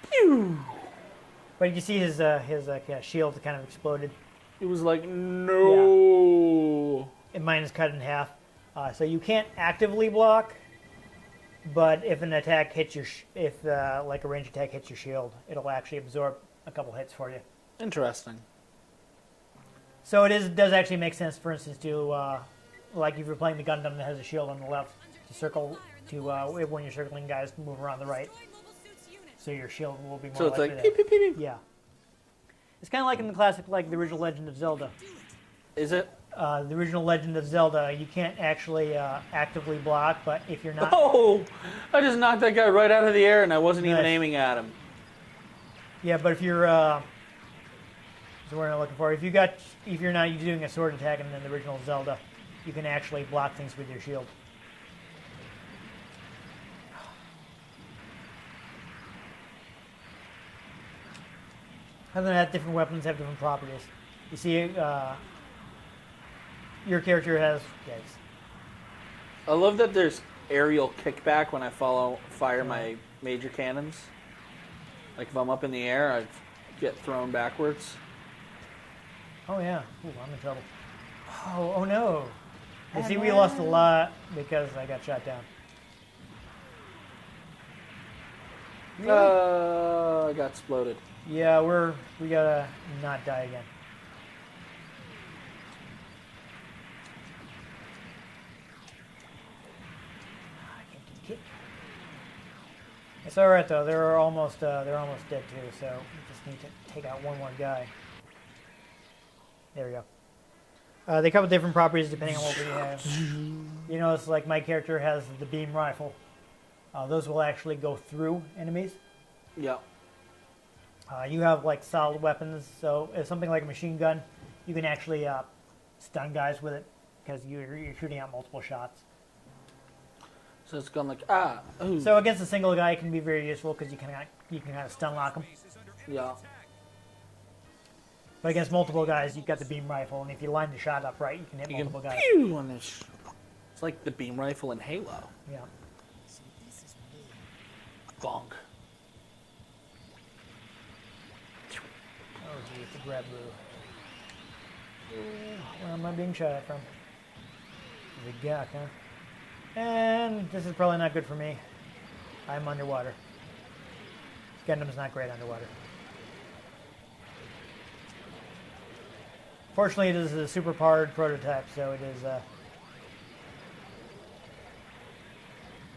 S3: Pew!
S2: But you see his shield kind of exploded.
S3: It was like, no.
S2: And mine is cut in half. So you can't actively block, but if an attack hits your, a range attack hits your shield, it'll actually absorb a couple hits for you.
S3: Interesting.
S2: So does actually make sense, for instance, to if you're playing the Gundam that has a shield on the left, to circle when you're circling guys, move around the right, so your shield will be more.
S3: So it's
S2: likely
S3: like pew, pew, pew, pew.
S2: Yeah. It's kind of like in the classic, the original Legend of Zelda.
S3: Is it?
S2: The original Legend of Zelda, you can't actually actively block, but if you're not...
S3: Oh! I just knocked that guy right out of the air and I wasn't even aiming at him.
S2: Yeah, but if you're... That's what I'm looking for. If you're not doing a sword attack in the original Zelda, you can actually block things with your shield. Other than that, different weapons have different properties. You see, your character has... Yikes.
S3: I love that there's aerial kickback when I fire my major cannons. Like if I'm up in the air, I get thrown backwards.
S2: Oh yeah. Ooh, I'm in trouble. Oh no. You see, we lost a lot because I got shot down. Really?
S3: I got exploded.
S2: Yeah, we gotta not die again. I can't do the kick. It's all right though. They're almost dead too. So we just need to take out one more guy. There we go. They come with different properties depending on what we have. You know, it's like my character has the beam rifle. Those will actually go through enemies.
S3: Yeah.
S2: You have like solid weapons, so if something like a machine gun, you can actually stun guys with it because you're shooting out multiple shots.
S3: So it's going like ooh.
S2: So against a single guy, it can be very useful because you can kind of stun lock him.
S3: Yeah.
S2: But against multiple guys, you've got the beam rifle, and if you line the shot up right, you can hit multiple guys.
S3: Pew on this. It's like the beam rifle in Halo.
S2: Yeah.
S3: Bonk.
S2: Oh geez, the grab move. Where am I being shot at from? The gak, huh? And this is probably not good for me. I'm underwater. Gundam's not great underwater. Fortunately, it is a super powered prototype, so it is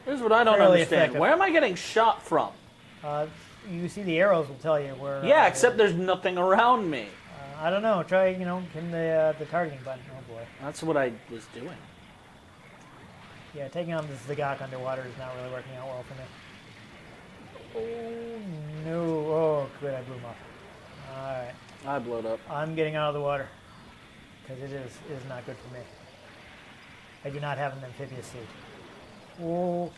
S3: Here's what I don't
S2: fairly
S3: understand.
S2: effective.
S3: Where am I getting shot from?
S2: you see the arrows will tell you where.
S3: Yeah, except there's nothing around me.
S2: I don't know. Try, hit the targeting button. Oh boy.
S3: That's what I was doing.
S2: Yeah, taking on this Zagak underwater is not really working out well for me. Oh no! Oh, good, I blew him up. All right,
S3: I blowed up.
S2: I'm getting out of the water because it is not good for me. I do not have an amphibious suit. Oh.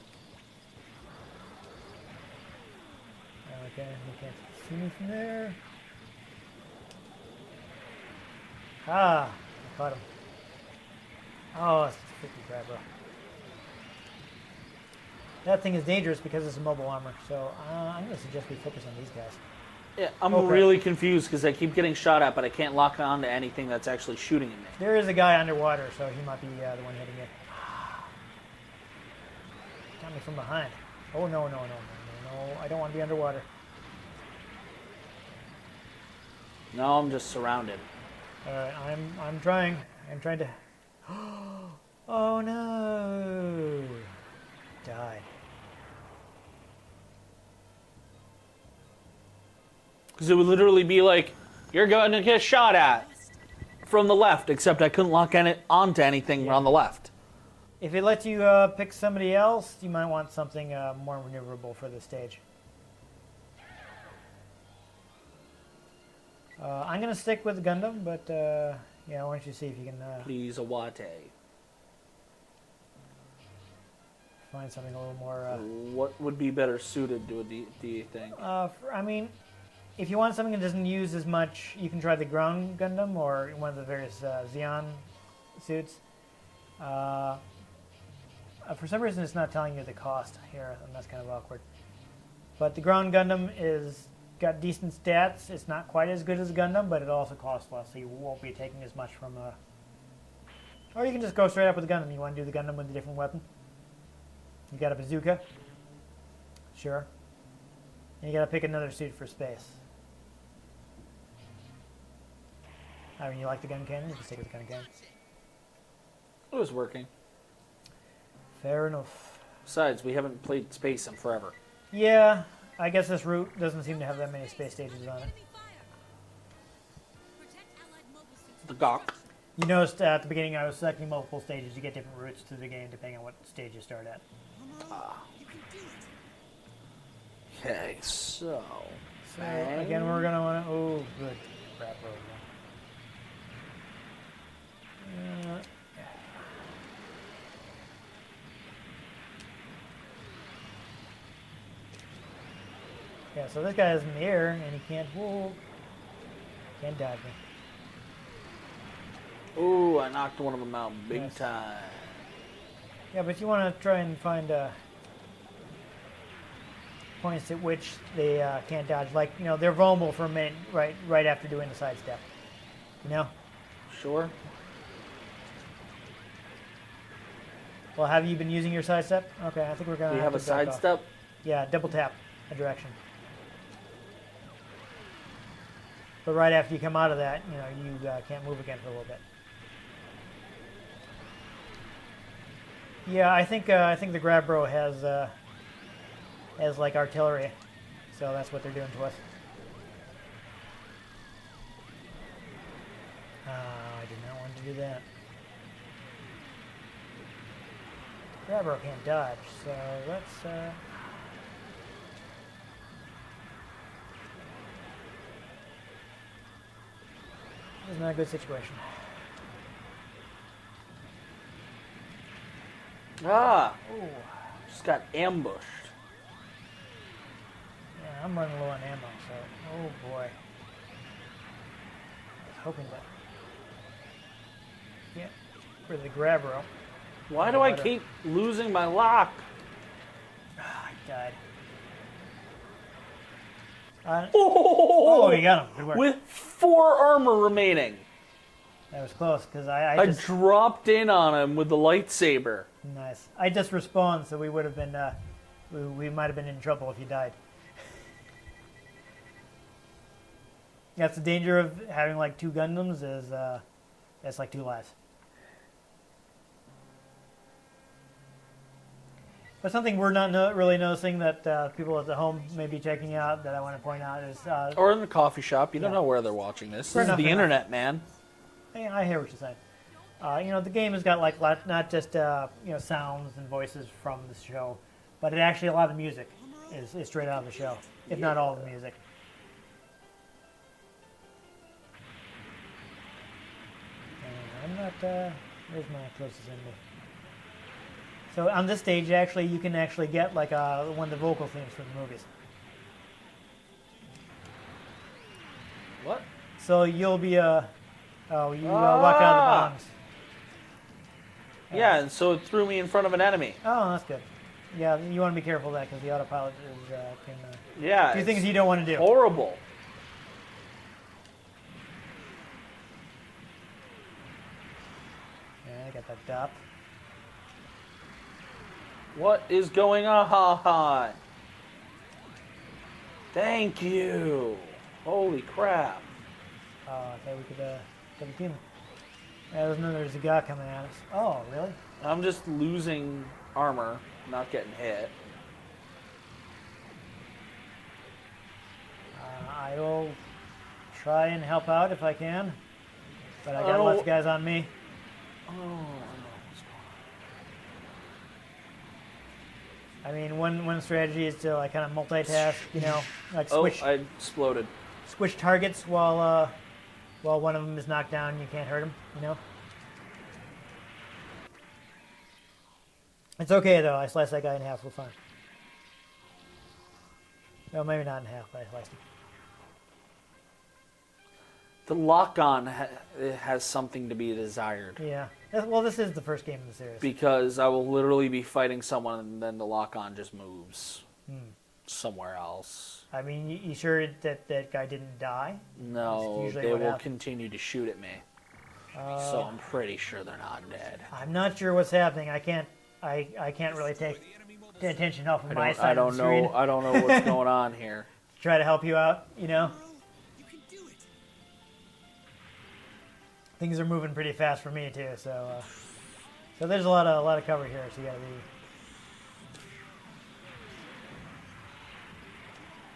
S2: Okay, he can't see me from there. Ah, I caught him. Oh, it's a freaking crab, bro. That thing is dangerous because it's a mobile armor, so I'm going to suggest we focus on these guys.
S3: Yeah, I'm
S2: Okay.
S3: really confused because I keep getting shot at, but I can't lock on to anything that's actually shooting at me.
S2: There is a guy underwater, so he might be the one hitting it. Got me from behind. Oh, no, I don't want to be underwater.
S3: No, I'm just surrounded.
S2: All right, I'm trying. I'm trying to... Oh, no. Died.
S3: Because it would literally be like, you're going to get shot at from the left, except I couldn't lock onto anything on the left.
S2: If it lets you pick somebody else, you might want something more maneuverable for this stage. I'm going to stick with Gundam, but yeah, why don't you see if you can
S3: Please, Awate.
S2: find something a little more...
S3: What would be better suited to a do you think?
S2: I mean, if you want something that doesn't use as much, you can try the ground Gundam or one of the various Zeon suits. For some reason, it's not telling you the cost here, and that's kind of awkward. But the ground Gundam is got decent stats. It's not quite as good as Gundam, but it also costs less, so you won't be taking as much from a... Or you can just go straight up with the Gundam. You want to do the Gundam with a different weapon? You got a bazooka? Sure. And you got to pick another suit for space. I mean, you like the gun cannon? You can stick with the gun cannon.
S3: It was working.
S2: Fair enough.
S3: Besides, we haven't played space in forever.
S2: Yeah, I guess this route doesn't seem to have that many space stages on it.
S3: The Gawk.
S2: You noticed at the beginning I was selecting multiple stages. You get different routes to the game depending on what stage you start at.
S3: Okay, so...
S2: So, again, we're going to want to... Oh, good. Crap, yeah, so this guy is in the air, and he can't... Whoa, can't dodge me.
S3: Ooh, I knocked one of them out big
S2: Nice.
S3: time.
S2: Yeah, but you want to try and find points at which they can't dodge. Like, they're vulnerable for a minute right after doing the sidestep.
S3: Sure.
S2: Well, have you been using your sidestep? Okay, I think we're going
S3: Do
S2: to
S3: you have a sidestep?
S2: Yeah, double tap a direction. But right after you come out of that, you can't move again for a little bit. Yeah, I think the Grab Bro has like artillery, so that's what they're doing to us. I did not want to do that. Grab Bro can't dodge, so let's. It's not a good situation.
S3: Ah,
S2: Oh,
S3: just got ambushed.
S2: yeah, I'm running low on ammo, so oh boy. I was hoping that. Yeah, for the grab rope.
S3: Why do I keep losing my lock?
S2: Ah, I died.
S3: Oh,
S2: you got him. Good work.
S3: With 4 armor remaining.
S2: That was close because I
S3: I
S2: just
S3: dropped in on him with the lightsaber.
S2: nice. I just respawned, so we would have been we might have been in trouble if you died. That's the danger of having like 2 Gundams is that's like 2 lives. But something we're not really noticing that people at the home may be checking out that I want to point out is
S3: Or in the coffee shop. You don't
S2: Yeah.
S3: know where they're watching this.
S2: Fair
S3: This is
S2: enough,
S3: the
S2: fair enough.
S3: internet, man.
S2: I hear what you're saying. The game has got like not just sounds and voices from the show, but it actually a lot of music is straight out of the show, if not all of the music. I'm not. Where's my closest enemy? So on this stage, actually, you can actually get like one of the vocal themes from the movies.
S3: What?
S2: So you'll be walk out of the bombs.
S3: Yeah, and so it threw me in front of an enemy.
S2: Oh, that's good. Yeah, you want to be careful of that because the autopilot can
S3: Yeah.
S2: do things you don't want to do.
S3: Horrible.
S2: Yeah, I got that dop.
S3: What is going on? Thank you. Holy crap.
S2: Oh, I thought we could double team him. Yeah, there's another Zagat coming at us. Oh, really?
S3: I'm just losing armor, not getting hit.
S2: I will try and help out if I can, but I got lots of guys on me.
S3: Oh, I know what's going on.
S2: I mean, one strategy is to like kind of multitask, like switch
S3: Oh, I exploded.
S2: switch targets while one of them is knocked down and you can't hurt him, It's okay though, I sliced that guy in half, we're fine. Well, maybe not in half, but I sliced him.
S3: The lock-on has something to be desired.
S2: Yeah. Well, this is the first game in the series.
S3: Because I will literally be fighting someone and then the lock-on just moves somewhere else.
S2: I mean, you sure that guy didn't die?
S3: No,
S2: usually
S3: they
S2: what
S3: will
S2: happens.
S3: continue to shoot at me. So I'm pretty sure they're not dead.
S2: I'm not sure what's happening. I can't really take the attention off of my side
S3: I don't
S2: of the screen
S3: know. I don't know what's going on here.
S2: to try to help you out, Things are moving pretty fast for me too, so there's a lot of cover here, so you gotta be.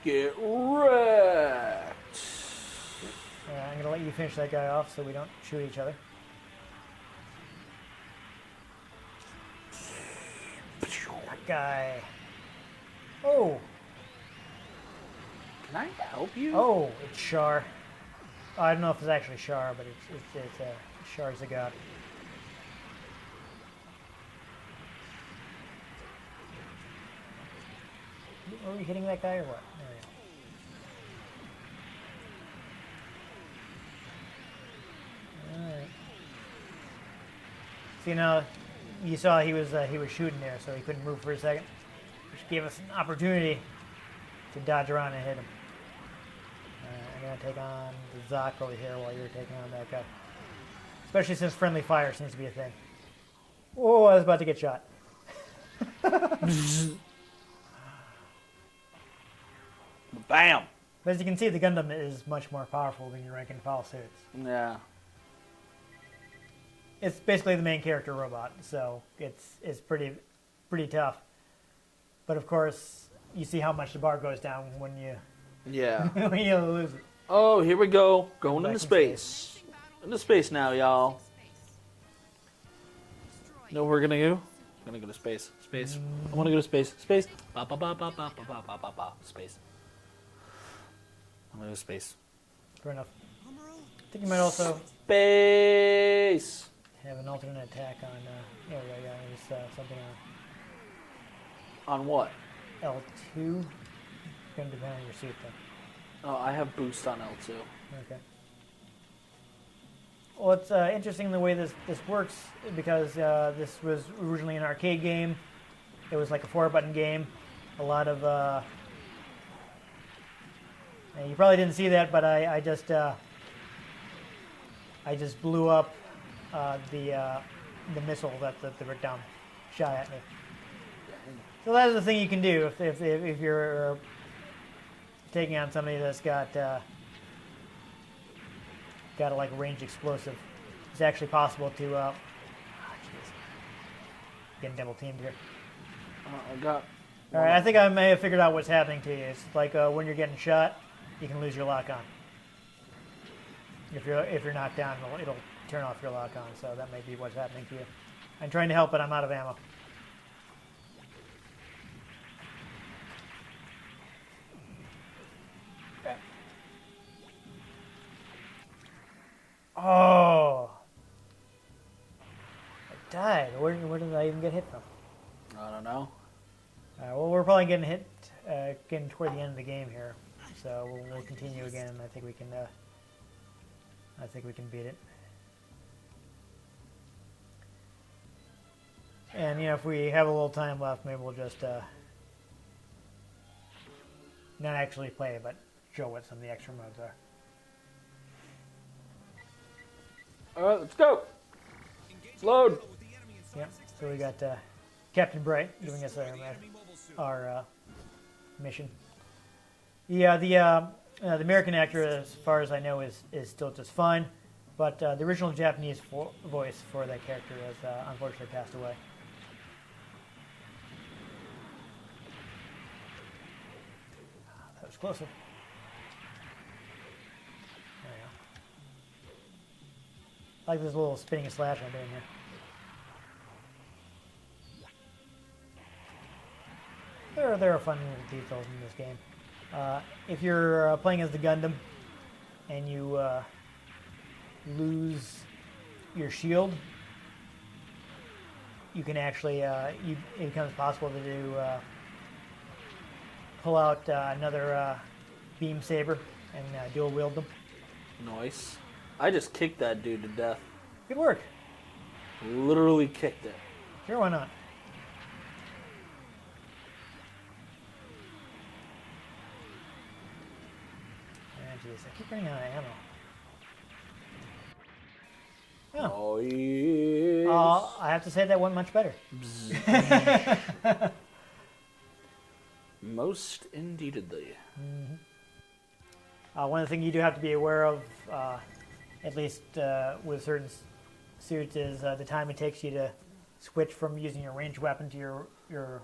S3: Get wrecked.
S2: Yeah, I'm gonna let you finish that guy off so we don't shoot each other. That guy. Oh,
S3: Can I help you?
S2: oh, it's Shar. I don't know if it's actually Shar, but it's Shar Zagat. Are we hitting that guy or what? There we go. Alright. See now, you saw he was shooting there, so he couldn't move for a second, which gave us an opportunity to dodge around and hit him. I'm gonna take on the Zoc over here while you're taking on that guy. Especially since friendly fire seems to be a thing. Oh, I was about to get shot.
S3: Bam.
S2: But as you can see, the Gundam is much more powerful than your rank and file suits.
S3: Yeah.
S2: It's basically the main character robot, so it's pretty tough. But of course, you see how much the bar goes down when you
S3: Yeah.
S2: when you lose it.
S3: Oh, here we go. Going
S2: Back
S3: into
S2: in
S3: space. Into space now, y'all. Know what we're gonna do? We're gonna go to space. Space. I wanna go to space. Space. Ba ba ba ba ba ba ba ba ba ba. Space. I'm gonna go to space.
S2: Fair enough. think you might also
S3: Space.
S2: have an alternate attack on. Yeah. There's something
S3: On what?
S2: on L2. Going to depend on your suit, though.
S3: Oh, I have boost on L2.
S2: Okay. Well, it's interesting the way this works because this was originally an arcade game. It was like a 4-button game. A lot of you probably didn't see that, but I just blew up the missile that the Down shot at me. So that is the thing you can do if you're taking on somebody that's got a like ranged explosive. It's actually possible to getting double teamed here.
S3: I got.
S2: All right, I think I may have figured out what's happening to you. It's like when you're getting shot, you can lose your lock on. If you're knocked down, it'll turn off your lock on. So that may be what's happening to you. I'm trying to help, but I'm out of ammo. Okay. Oh, I died. Where did I even get hit from?
S3: I don't know.
S2: Well, we're probably getting hit, getting toward the end of the game here, so we'll continue again. I think we can. I think we can beat it. And if we have a little time left, maybe we'll just not actually play, but show what some of the extra modes are.
S3: All right, let's go. Let's load.
S2: Yep. So we got Captain Bright giving us our mission. Yeah, the American actor, as far as I know, is still just fine, but the original Japanese voice for that character has unfortunately passed away. That was closer. There we go. I like this little spinning slash I'm doing here. There are fun little details in this game. If you're playing as the Gundam and you lose your shield, you can actually it becomes possible to do pull out another beam saber and dual wield them.
S3: Nice. I just kicked that dude to death.
S2: Good work.
S3: Literally kicked it.
S2: Sure, why not? Jeez, I keep running out of ammo.
S3: Oh, yes.
S2: I have to say that went much better.
S3: Most indeedly.
S2: Mm-hmm. One of the things you do have to be aware of, at least with certain suits, is the time it takes you to switch from using your ranged weapon to your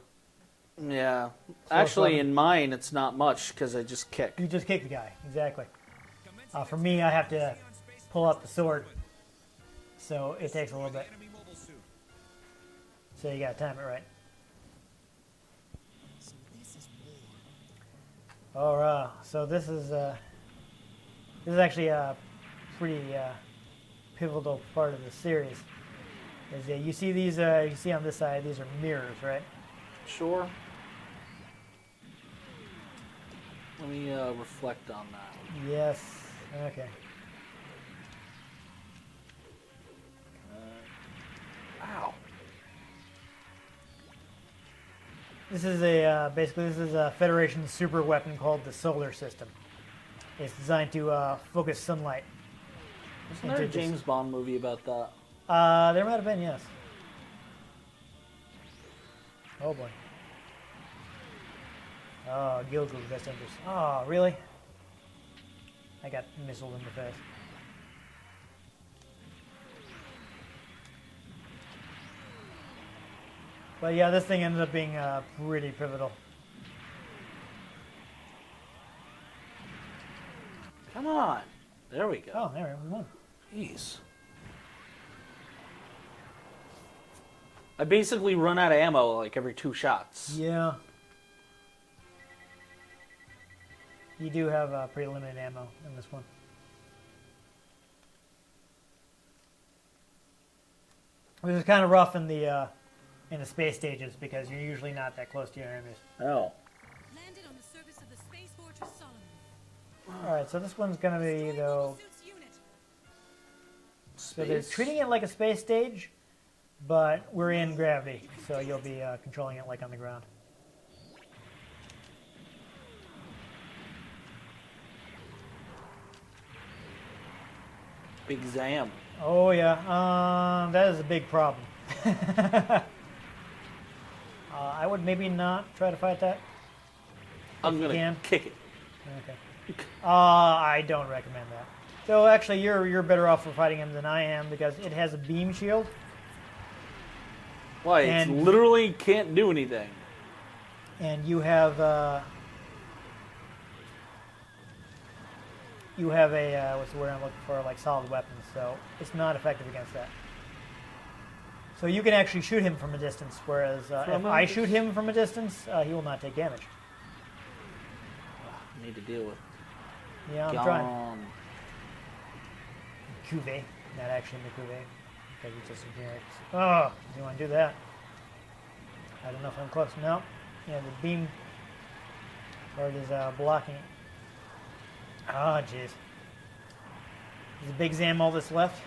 S3: Yeah. Actually, in mine, it's not much because I just kick.
S2: You just kick the guy, exactly. For me, I have to pull out the sword, so it takes a little bit. So you gotta time it right. Alright, so this is actually a pretty pivotal part of the series. Is you see these? You see on this side, these are mirrors, right?
S3: Sure. Let me reflect on that.
S2: Yes. Okay.
S3: Ow.
S2: This is basically a Federation super weapon called the Solar System. It's designed to focus sunlight.
S3: Isn't there a James Bond movie about that?
S2: There might have been, yes. Oh boy. Oh, Gilgul, best interest. Oh, really? I got missiled in the face. But yeah, this thing ended up being pretty pivotal.
S3: Come on. There we go.
S2: Oh, there we won.
S3: Jeez. I basically run out of ammo like every 2 shots.
S2: Yeah. You do have pretty limited ammo in this one. Which is kind of rough in the space stages because you're usually not that close to your enemies.
S3: Oh.
S1: Landed on the surface of the Space Fortress Solomon.
S2: All right, so this one's gonna be though. So they're treating it like a space stage, but we're in gravity, so you'll be controlling it like on the ground.
S3: Big Zam.
S2: Oh yeah, that is a big problem. I would maybe not try to fight that.
S3: I'm gonna
S2: can.
S3: kick it.
S2: Okay. I don't recommend that. So actually, you're better off for fighting him than I am because it has a beam shield.
S3: Why? It
S2: And-
S3: literally can't do anything.
S2: And you have a what's the word I'm looking for? Like solid weapons, so it's not effective against that. So you can actually shoot him from a distance, whereas if I shoot him from a distance, he will not take damage.
S3: I need to deal with.
S2: Yeah, I'm trying. Cuvée, not actually in the cuvée, because it's just a generic. Oh, you want to do that? I don't know if I'm close. No. Yeah, the beam card is blocking it. Oh, jeez. Is the Big Zam all that's left?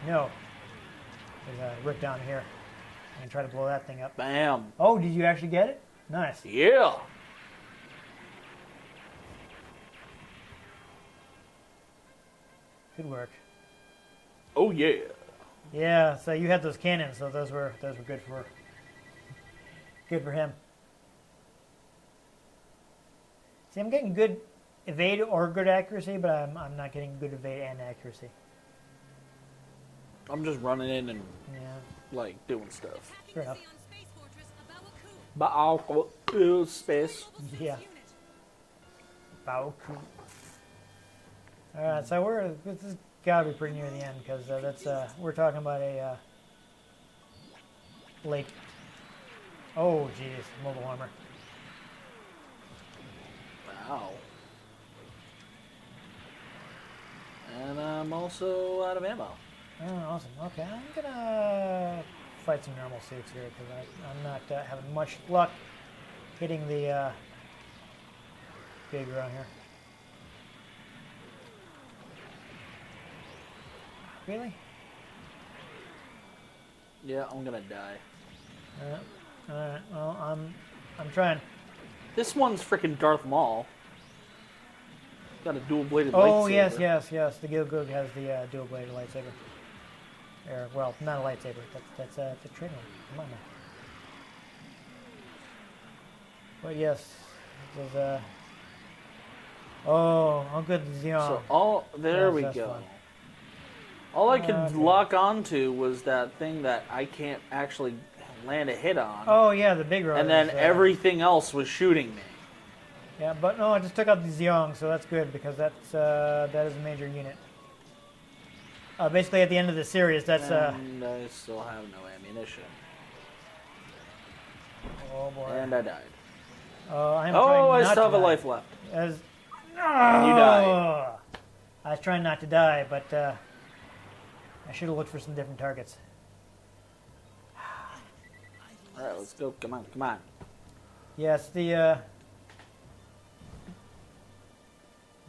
S2: No. There's a Rick down here. I'm going to try to blow that thing up.
S3: Bam.
S2: Oh, did you actually get it? Nice.
S3: Yeah.
S2: Good work.
S3: Oh yeah.
S2: Yeah, so you had those cannons, so those were good for him. See, I'm getting good evade or good accuracy, but I'm not getting good evade and accuracy.
S3: I'm just running in and
S2: Yeah.
S3: like doing stuff.
S2: Fair enough.
S1: Space Fortress Abawaku.
S3: But I'll space.
S2: Yeah. Baoku. Alright, so this has got to be pretty near the end because we're talking about a lake. Oh, geez, mobile armor.
S3: Wow. And I'm also out of ammo.
S2: Oh, awesome. Okay, I'm gonna fight some normal suits here because I'm not having much luck hitting the big around here. Really?
S3: Yeah, I'm gonna die.
S2: Alright. Well, I'm trying.
S3: This one's freaking Darth Maul. Got a dual-bladed lightsaber.
S2: Oh yes. The Gilgug has the dual-bladed lightsaber. Or, well, not a lightsaber. That's a trigger. Come on now. But yes, it was oh, good Zeon.
S3: So there
S2: Yes,
S3: we
S2: that's
S3: go.
S2: fine.
S3: All I could
S2: Okay.
S3: lock onto was that thing that I can't actually land a hit on.
S2: Oh yeah, the big road.
S3: and then everything else was shooting me.
S2: Yeah, but no, I just took out the Zeong, so that's good because that is a major unit. Basically, at the end of the series, that's
S3: And I still have no ammunition.
S2: oh boy.
S3: And I died.
S2: I'm
S3: Oh,
S2: trying
S3: I
S2: not
S3: still have
S2: to
S3: a
S2: die.
S3: life left.
S2: As
S3: You died.
S2: I was trying not to die, but I should have looked for some different targets.
S3: Alright, let's go. Come on.
S2: Yes, the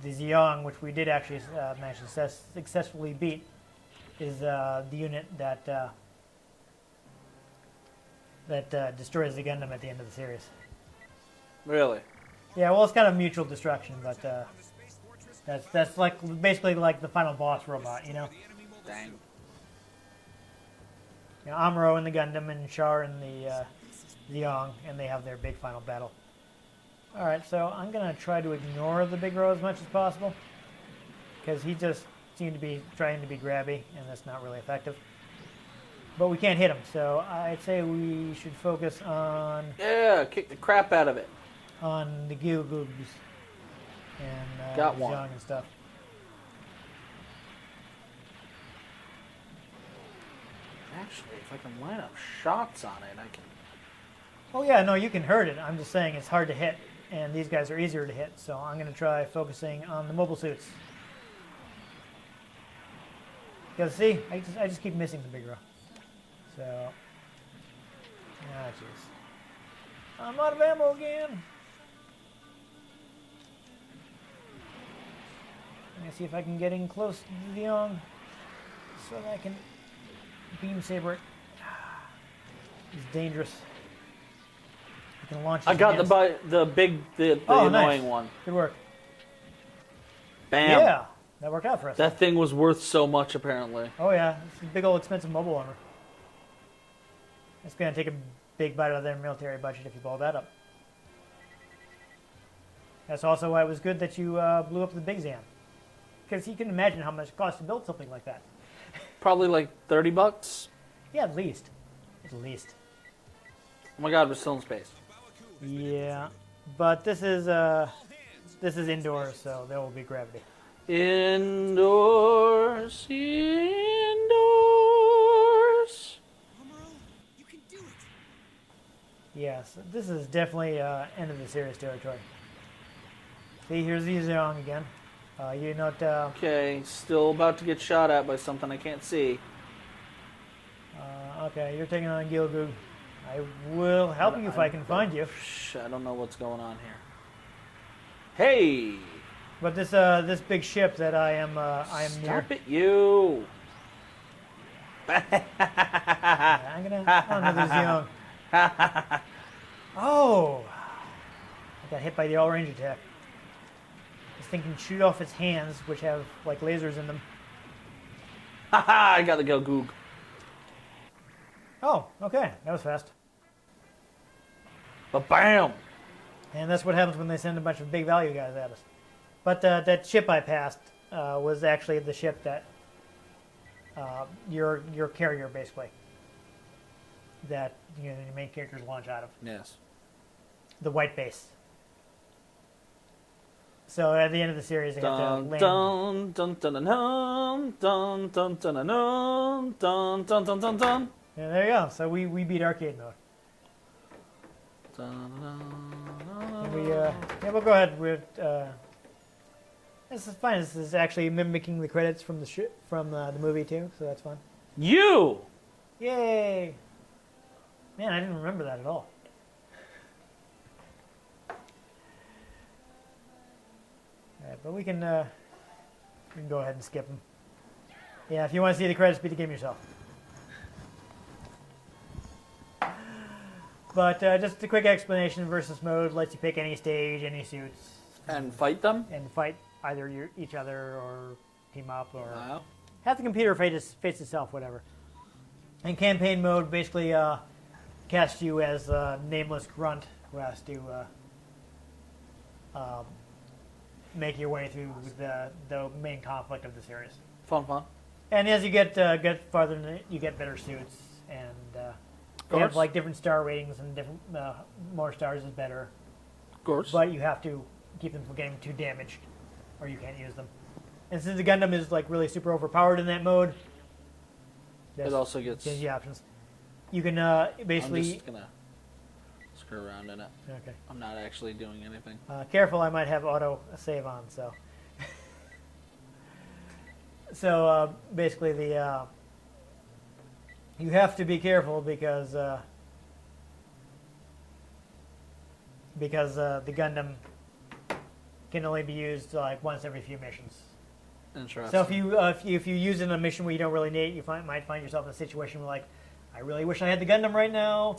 S2: Zeong, which we did actually manage to successfully beat, is the unit that destroys the Gundam at the end of the series.
S3: Really?
S2: Yeah, well, it's kind of mutual destruction, but that's like basically like the final boss robot, you know.
S3: Dang.
S2: You know, Amuro in the Gundam and Char in the Zeong, and they have their big final battle. All right, so I'm gonna try to ignore the big row as much as possible because he just seemed to be trying to be grabby, and that's not really effective. But we can't hit him, so I'd say we should focus on
S3: Yeah, kick the crap out of it.
S2: the Gilgugs and
S3: Got
S2: the
S3: one.
S2: Zeong and stuff.
S3: Actually, if I can line up shots on it, I can.
S2: Oh yeah, no, you can hurt it. I'm just saying it's hard to hit, and these guys are easier to hit. So I'm going to try focusing on the mobile suits. Because see, I just keep missing the big row. So, jeez. I'm out of ammo again. Let me see if I can get in close to Zeon so that I can beam saber it. It's dangerous. You can launch.
S3: I got the
S2: Oh,
S3: annoying
S2: nice.
S3: one.
S2: Good work.
S3: Bam.
S2: Yeah, that worked out for us.
S3: That thing was worth so much, apparently.
S2: Oh yeah, it's a big old expensive mobile armor. It's gonna take a big bite out of their military budget if you blow that up. That's also why it was good that you blew up the big Zeon. Because you can imagine how much it costs to build something like that.
S3: Probably like $30.
S2: Yeah, at least. At least.
S3: Oh my god, we're still in space.
S2: Yeah, but this is indoors, so there will be gravity.
S3: Indoors.
S1: You can do it.
S2: Yes, this is definitely end of the series territory. See, here's the Zeon again. You're not.
S3: Okay, still about to get shot at by something I can't see.
S2: Okay, you're taking on Gilgoog. I will help you if I can find you.
S3: I don't know what's going on here. Hey!
S2: But this big ship that I am near.
S3: Stop it, you!
S2: Yeah, I'm gonna. Oh no, there's Zeon. Oh! I got hit by the all-range attack. This thing can shoot off its hands, which have like lasers in them.
S3: Haha! I got the Goog.
S2: Oh, okay, that was fast.
S3: But bam!
S2: And that's what happens when they send a bunch of big value guys at us. But that ship I passed was actually the ship that your carrier, basically, that your main characters launch out of.
S3: Yes.
S2: The white base. So at the end of the series, they have to
S3: Dun
S2: land.
S3: dun dun dun dun dun dun dun dun dun dun dun dun dun dun.
S2: Yeah, there you go. So we beat arcade mode.
S3: Dun, dun,
S2: And yeah, we'll go ahead with. This is fine. This is actually mimicking the credits from the movie too, so that's fun.
S3: You!
S2: Yay! Man, I didn't remember that at all. Alright, but we can go ahead and skip them. Yeah, if you want to see the credits, beat the game yourself. But just a quick explanation: versus mode lets you pick any stage, any suits,
S3: And fight them?
S2: and fight either each other or team up or
S3: Wow.
S2: have the computer face itself, whatever. And campaign mode basically casts you as a nameless grunt who has to make your way through the main conflict of the series.
S3: Fun.
S2: And as you get farther in it, you get better suits, and they have
S3: course.
S2: like different star ratings, and different more stars is better.
S3: Of course.
S2: But you have to keep them from getting too damaged, or you can't use them. And since the Gundam is like really super overpowered in that mode,
S3: It also gets...
S2: gives you options. You can
S3: I'm
S2: basically.
S3: just gonna screw around in it.
S2: Okay.
S3: I'm not actually doing anything.
S2: Careful, I might have auto save on. So. So basically, you have to be careful because the Gundam can only be used like once every few missions.
S3: Interesting.
S2: So if you use it in a mission where you don't really need it, you might find yourself in a situation where like, I really wish I had the Gundam right now,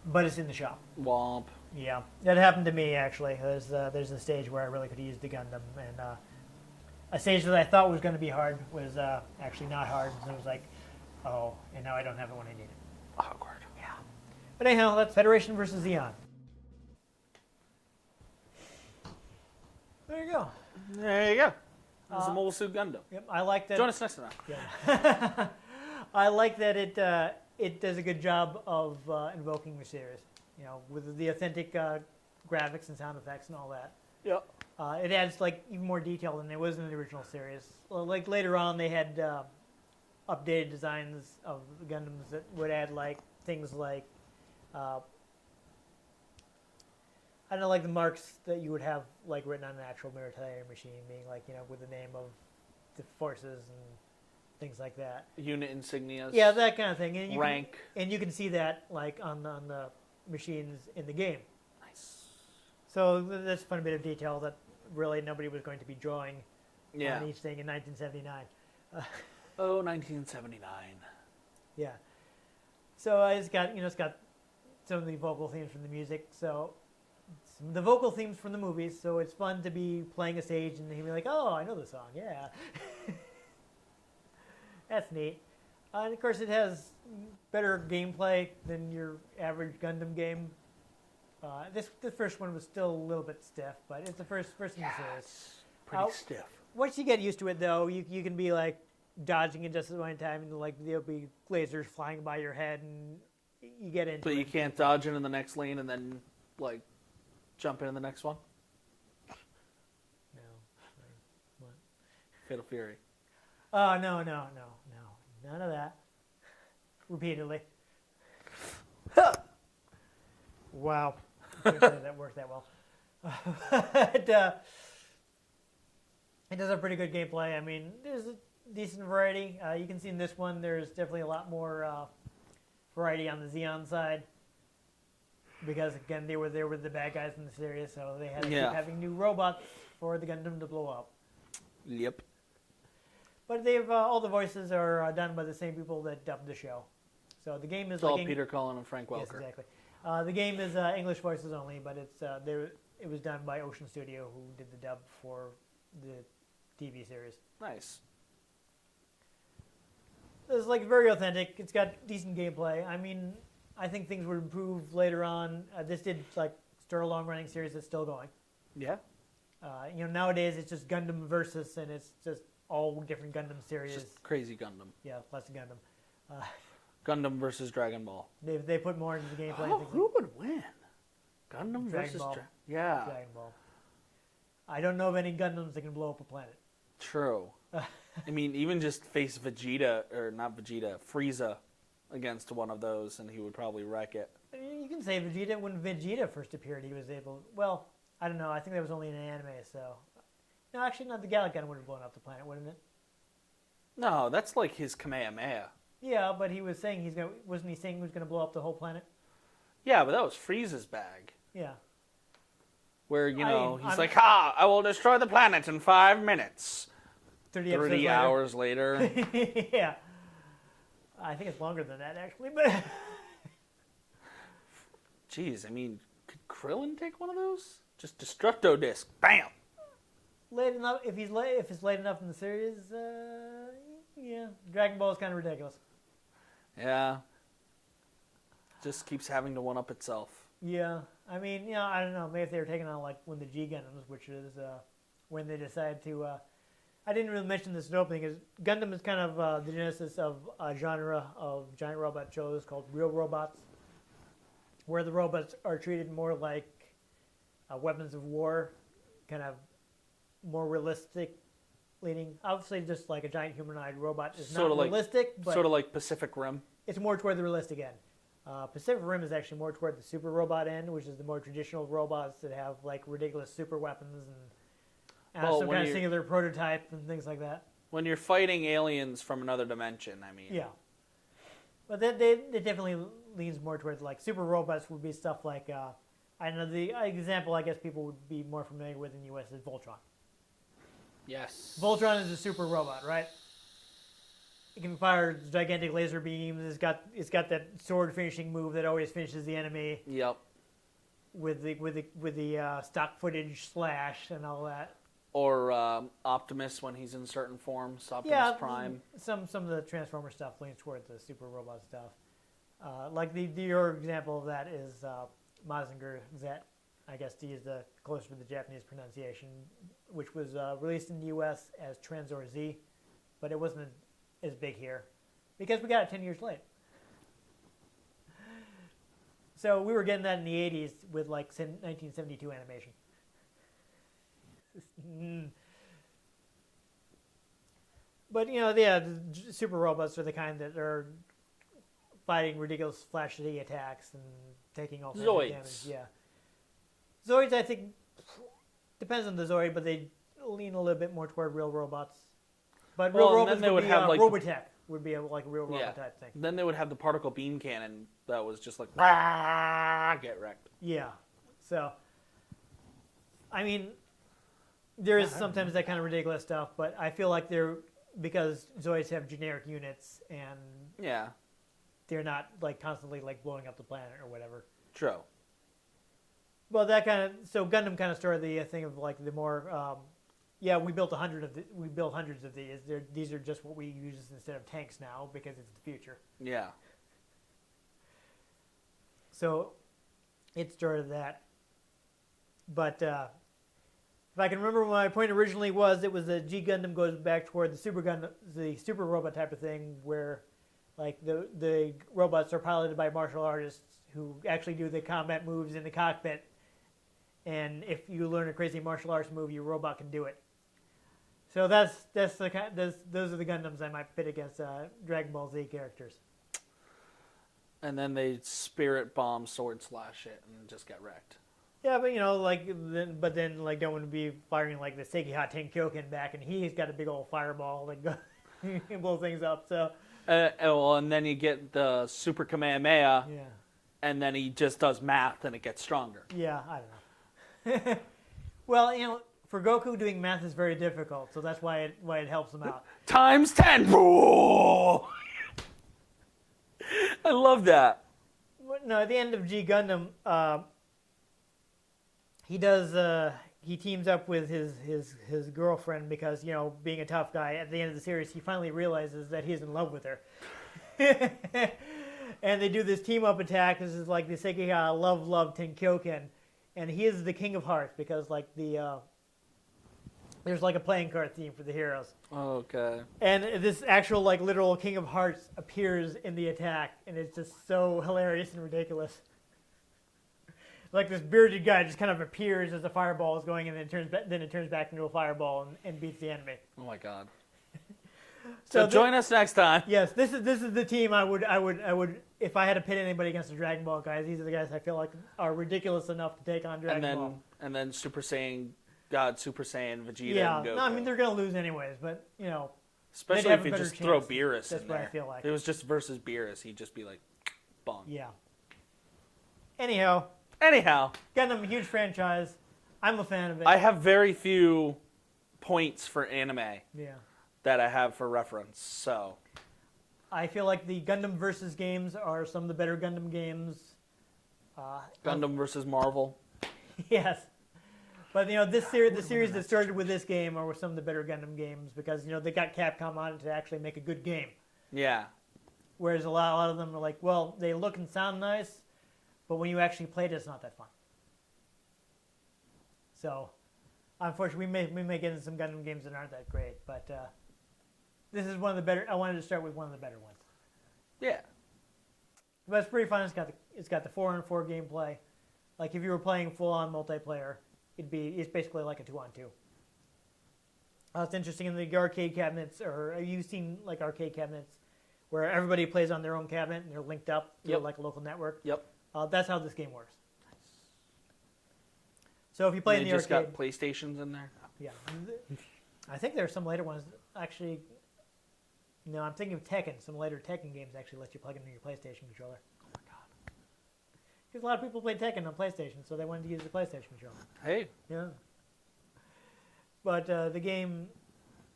S2: but it's in the shop.
S3: Womp.
S2: Yeah, that happened to me actually. There's a stage where I really could use the Gundam, and a stage that I thought was going to be hard was actually not hard. And it was like, oh, and now I don't have it when I need it.
S3: Awkward.
S2: Yeah. But anyhow, that's Federation versus Zeon. There you go.
S3: There you go. This is a Mobile Suit Gundam.
S2: Yep, I like that.
S3: Join us next time.
S2: Yeah. I like that it does a good job of invoking the series. You know, with the authentic graphics and sound effects and all that.
S3: Yep.
S2: It adds like even more detail than it was in the original series. Like later on, they had updated designs of the Gundams that would add like things like I don't know, like the marks that you would have like written on an actual military machine, being like, you know, with the name of the forces and things like that.
S3: Unit insignias.
S2: Yeah, that kind of thing. And
S3: Rank.
S2: And you can see that like on the machines in the game.
S3: Nice.
S2: So that's a fun bit of detail that really nobody was going to be drawing
S3: Yeah.
S2: on each thing in 1979.
S3: Oh, 1979.
S2: Yeah. So it's got some of the vocal themes from the music. So some of the vocal themes from the movies. So it's fun to be playing a stage and he'd be like, "Oh, I know the song. Yeah." That's neat. And of course, it has better gameplay than your average Gundam game. The first one was still a little bit stiff, but it's the first in the series.
S3: Pretty stiff.
S2: Once you get used to it, though, you can be like dodging it just at the right time, and like there'll be lasers flying by your head, and you get into it.
S3: But you can't dodge into the next lane and then like jump into the next one.
S2: No. What?
S3: Fatal Fury.
S2: Oh, no. None of that. Repeatedly. Wow. Couldn't say that worked that well. It does have pretty good gameplay. I mean, there's a decent variety. You can see in this one there's definitely a lot more variety on the Zeon side. Because, again, they were the bad guys in the series, so they had to keep having new robots for the Gundam to blow up.
S3: Yep.
S2: But they've all the voices are done by the same people that dubbed the show. So the game is
S3: It's all Peter Cullen and Frank Welker.
S2: Yes, exactly. The game is English voices only, but it was done by Ocean Studio, who did the dub for the TV series.
S3: Nice.
S2: It's like very authentic. It's got decent gameplay. I mean, I think things would improve later on. This did like start a long-running series that's still going.
S3: Yeah.
S2: Nowadays it's just Gundam Versus, and it's just all different Gundam series.
S3: Just crazy Gundam.
S2: Yeah, lots of Gundam.
S3: Gundam versus Dragon Ball.
S2: They put more into the gameplay.
S3: Oh, who would win? Gundam
S2: Dragon
S3: versus
S2: Ball.
S3: Yeah.
S2: Dragon Ball. I don't know of any Gundams that can blow up a planet.
S3: True. I mean, even just face Vegeta, or not Vegeta, Frieza against one of those, and he would probably wreck it.
S2: You can say Vegeta, when Vegeta first appeared, he was able... Well, I don't know. I think that was only in an anime, so... No, actually, not the Gallic Gun would have blown up the planet, wouldn't it?
S3: No, that's like his Kamehameha.
S2: Yeah, but he was saying wasn't he saying he was going to blow up the whole planet?
S3: Yeah, but that was Frieza's bag.
S2: Yeah.
S3: Where, he's like, I will destroy the planet in 5 minutes. 30 hours later.
S2: Yeah. I think it's longer than that, actually, but...
S3: Jeez, I mean, could Krillin take one of those? Just Destructo Disc. Bam!
S2: Late enough, if it's late enough in the series, yeah. Dragon Ball is kind of ridiculous.
S3: Yeah. Just keeps having to one-up itself.
S2: Yeah. I mean, I don't know. Maybe if they were taking on, like, one of the G Gundams, which is when they decided to... I didn't really mention this in opening, because Gundam is kind of the genesis of a genre of giant robot shows called real robots, where the robots are treated more like weapons of war, kind of more realistic leaning. Obviously, just like a giant humanoid robot is
S3: Sort
S2: not
S3: of
S2: realistic, but
S3: sort of like Pacific Rim.
S2: it's more toward the realistic end. Pacific Rim is actually more toward the super robot end, which is the more traditional robots that have like ridiculous super weapons and some kind of singular prototype and things like that.
S3: When you're fighting aliens from another dimension, I mean.
S2: Yeah. But it definitely leans more towards like super robots would be stuff like, I don't know, the example I guess people would be more familiar with in the US is Voltron.
S3: Yes.
S2: Voltron is a super robot, right? It can fire gigantic laser beams. It's got that sword finishing move that always finishes the enemy.
S3: Yep.
S2: With the stock footage slash and all that.
S3: Or Optimus when he's in certain forms. Optimus Prime.
S2: Some of the Transformer stuff leans toward the super robot stuff. Like your example of that is Mazinger Z, I guess to use the closer to the Japanese pronunciation, which was released in the U.S. as Transor Z, but it wasn't as big here because we got it 10 years late. So we were getting that in the 80s with like 1972 animation. But the super robots are the kind that are fighting ridiculous flashy attacks and taking all kinds of damage. Yeah, Zoids I think depends on the Zoid, but they lean a little bit more toward real robots. But
S3: Well,
S2: real
S3: and then
S2: robots
S3: they
S2: would
S3: would
S2: be
S3: have, like,
S2: Robotech would be like a real
S3: Yeah.
S2: robot type thing.
S3: Then they would have the particle beam cannon that was just like, "Rah," get wrecked.
S2: Yeah. So, I mean, there is sometimes that kind of ridiculous stuff, but I feel like because Zoids have generic units and
S3: Yeah,
S2: they're not like constantly like blowing up the planet or whatever.
S3: true.
S2: Well, so Gundam kind of started the thing of like the more, we built we built hundreds of these. These are just what we use instead of tanks now because it's the future.
S3: Yeah.
S2: So it started that. But if I can remember what my point originally was, it was that G Gundam goes back toward the Super Gundam, the super robot type of thing, where like the robots are piloted by martial artists who actually do the combat moves in the cockpit. And if you learn a crazy martial arts move, your robot can do it. So those are the Gundams I might pit against Dragon Ball Z characters.
S3: And then they spirit bomb sword slash it and just get wrecked.
S2: Yeah, but then like don't want to be firing like the Sekiha Tenkyoken back, and he's got a big old fireball that blow things up. So
S3: and then you get the Super Kamehameha,
S2: yeah,
S3: and then he just does math and it gets stronger.
S2: yeah, I don't know. Well, for Goku, doing math is very difficult, so that's why it helps him out.
S3: Times 10. Whoa! I love that.
S2: But no, at the end of G Gundam, he teams up with his girlfriend because, being a tough guy, at the end of the series, he finally realizes that he's in love with her. And they do this team-up attack. This is like the Sekiha Love Tenkyoken. And he is the King of Hearts because, like, there's like a playing card theme for the heroes.
S3: Okay.
S2: And this actual, like, literal King of Hearts appears in the attack. And it's just so hilarious and ridiculous. Like this bearded guy just kind of appears as the fireball is going, and then it turns back into a fireball and beats the enemy.
S3: Oh my god.
S2: So
S3: join us next time.
S2: Yes, this is the team I would if I had to pit anybody against the Dragon Ball guys. These are the guys I feel like are ridiculous enough to take on Dragon Ball.
S3: And then Super Saiyan God, Super Saiyan, Vegeta,
S2: Yeah,
S3: and Goku.
S2: no, I mean they're gonna lose anyways, but
S3: especially
S2: they'd have
S3: if
S2: a
S3: you
S2: better
S3: just throw
S2: chance.
S3: Beerus
S2: That's
S3: in
S2: what
S3: there.
S2: I feel like.
S3: If it was just versus Beerus, he'd just be like, bong.
S2: Yeah. Anyhow, Gundam, huge franchise. I'm a fan of it.
S3: I have very few points for anime
S2: Yeah.
S3: that I have for reference, so.
S2: I feel like the Gundam versus games are some of the better Gundam games.
S3: Gundam versus Marvel.
S2: Yes. But, the series that started with this game are some of the better Gundam games because, they got Capcom on it to actually make a good game.
S3: Yeah.
S2: Whereas a lot of them are like, well, they look and sound nice, but when you actually play it, it's not that fun. So, unfortunately, we may get into some Gundam games that aren't that great, but this is one of the better. I wanted to start with one of the better ones.
S3: Yeah.
S2: But it's pretty fun. It's got the 4-on-4 gameplay. Like if you were playing full-on multiplayer, it's basically like a 2-on-2. It's interesting in the arcade cabinets, or have you seen like arcade cabinets where everybody plays on their own cabinet and they're linked up to like a local network?
S3: Yep.
S2: That's how this game works. So if you play in the
S3: just
S2: arcade,
S3: got PlayStations in there.
S2: yeah, I think there are some later ones actually. No, I'm thinking of Tekken. Some later Tekken games actually let you plug into your PlayStation controller.
S3: Oh my god.
S2: Because a lot of people play Tekken on PlayStation, so they wanted to use the PlayStation controller.
S3: Hey.
S2: Yeah. But the game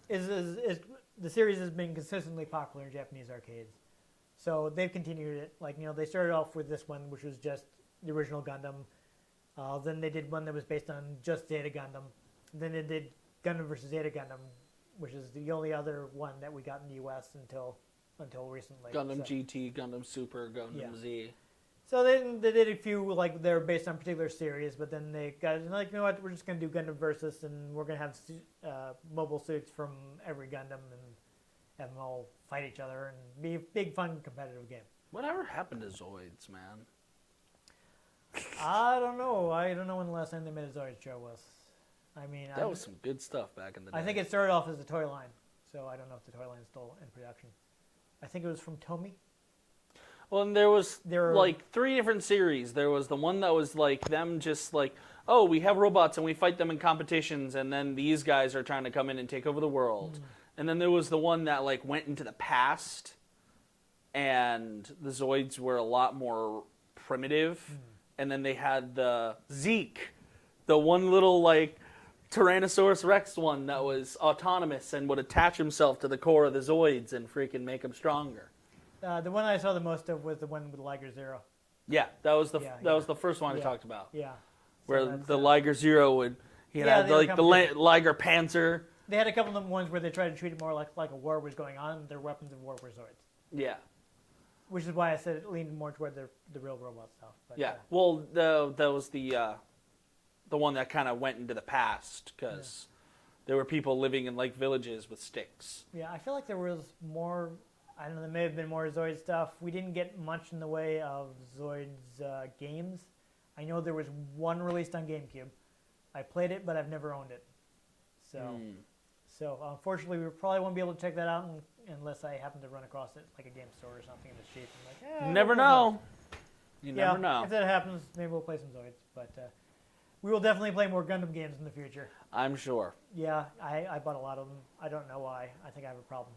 S2: is the series has been consistently popular in Japanese arcades. So they've continued it. Like, they started off with this one, which was just the original Gundam. Then they did one that was based on just Zeta Gundam. Then they did Gundam versus Zeta Gundam, which is the only other one that we got in the U.S. until recently.
S3: Gundam GT, Gundam Super, Gundam Z.
S2: So they did a few, like, they're based on particular series, but then they got, like, you know what, we're just going to do Gundam versus, and we're going to have mobile suits from every Gundam and have them all fight each other and be a big, fun, competitive game.
S3: Whatever happened to Zoids, man?
S2: I don't know. I don't know when the last time they made a Zoid show was. I mean,
S3: That was some good stuff back in the day.
S2: I think it started off as a toy line, so I don't know if the toy line is still in production. I think it was from Tomy.
S3: Well, and there was
S2: There are-
S3: like 3 different series. There was the one that was like them just like, oh, we have robots and we fight them in competitions, and then these guys are trying to come in and take over the world. And then there was the one that like went into the past, and the Zoids were a lot more primitive. And then they had the Zeke, the one little like Tyrannosaurus Rex one that was autonomous and would attach himself to the core of the Zoids and freaking make them stronger.
S2: The one I saw the most of was the one with Liger Zero.
S3: Yeah, that was the
S2: Yeah,
S3: was the first one I
S2: Yeah.
S3: talked about.
S2: Yeah.
S3: Where
S2: that's,
S3: the Liger Zero would
S2: Yeah,
S3: had
S2: they were
S3: like the Liger Panzer.
S2: They had a couple of them ones where they tried to treat it more like a war was going on. Their weapons of war were Zoids.
S3: Yeah.
S2: Which is why I said it leaned more toward the real robot stuff. But,
S3: Yeah. Well, that was the one that kind of went into the past because there were people living in like villages with sticks.
S2: Yeah, I feel like there was more. I don't know. There may have been more Zoid stuff. We didn't get much in the way of Zoid's games. I know there was one released on GameCube. I played it, but I've never owned it. So unfortunately, we probably won't be able to check that out unless I happen to run across it like a game store or something in the cheap. I'm like,
S3: You never know. You never know.
S2: If that happens, maybe we'll play some Zoids. But we will definitely play more Gundam games in the future.
S3: I'm sure.
S2: Yeah, I bought a lot of them. I don't know why. I think I have a problem.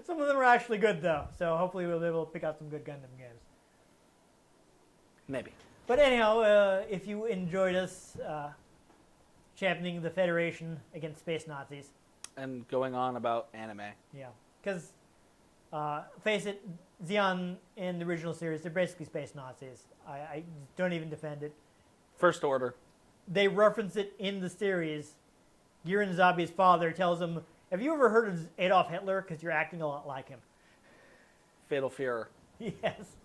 S2: Some of them are actually good, though. So hopefully we'll be able to pick out some good Gundam games.
S3: Maybe.
S2: But anyhow, if you enjoyed us championing the Federation against space Nazis,
S3: And going on about anime.
S2: yeah, because face it, Zeon in the original series, they're basically space Nazis. I don't even defend it.
S3: First Order.
S2: They reference it in the series. Giran Zabi's father tells him, "Have you ever heard of Adolf Hitler? Because you're acting a lot like him."
S3: Fatal Fuhrer.
S2: Yes.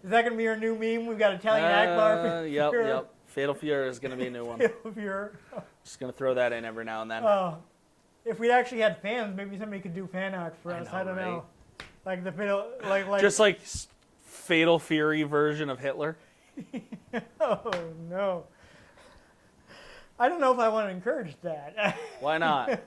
S2: Is that going to be our new meme? We've got Italian Akbar.
S3: Yep. Fatal Fuhrer is going to be a new one.
S2: Fuhrer.
S3: Just going to throw that in every now and then.
S2: If we actually had fans, maybe somebody could do fan art for us. I don't know. Like the fatal, like.
S3: Just like Fatal Fury version of Hitler.
S2: Oh no. I don't know if I want to encourage that.
S3: Why not?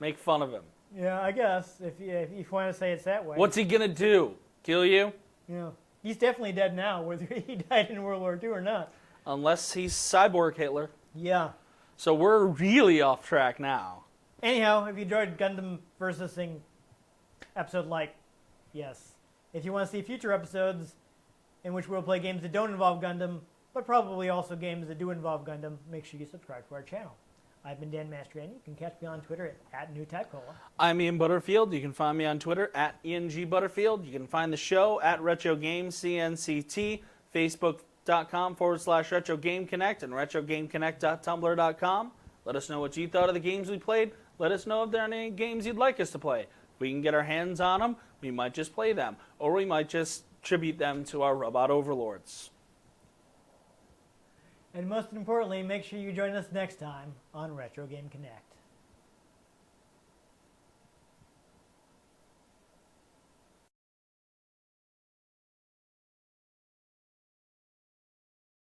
S3: Make fun of him.
S2: Yeah, I guess if you want to say it's that way.
S3: What's he gonna do? Kill you?
S2: Yeah, he's definitely dead now, whether he died in World War II or not.
S3: Unless he's cyborg Hitler.
S2: Yeah.
S3: So we're really off track now.
S2: Anyhow, if you enjoyed Gundam versus Thing episode, yes. If you want to see future episodes in which we'll play games that don't involve Gundam, but probably also games that do involve Gundam, make sure you subscribe to our channel. I've been Dan Mastriani. You can catch me on Twitter at @NewTypeCola.
S3: I'm Ian Butterfield. You can find me on Twitter at ENG Butterfield. You can find the show at RetroGamesCNCT, Facebook.com/RetroGameConnect, and RetroGameConnect.tumblr.com. Let us know what you thought of the games we played. Let us know if there are any games you'd like us to play. If we can get our hands on them, we might just play them, or we might just tribute them to our robot overlords.
S2: And most importantly, make sure you join us next time on Retro Game Connect.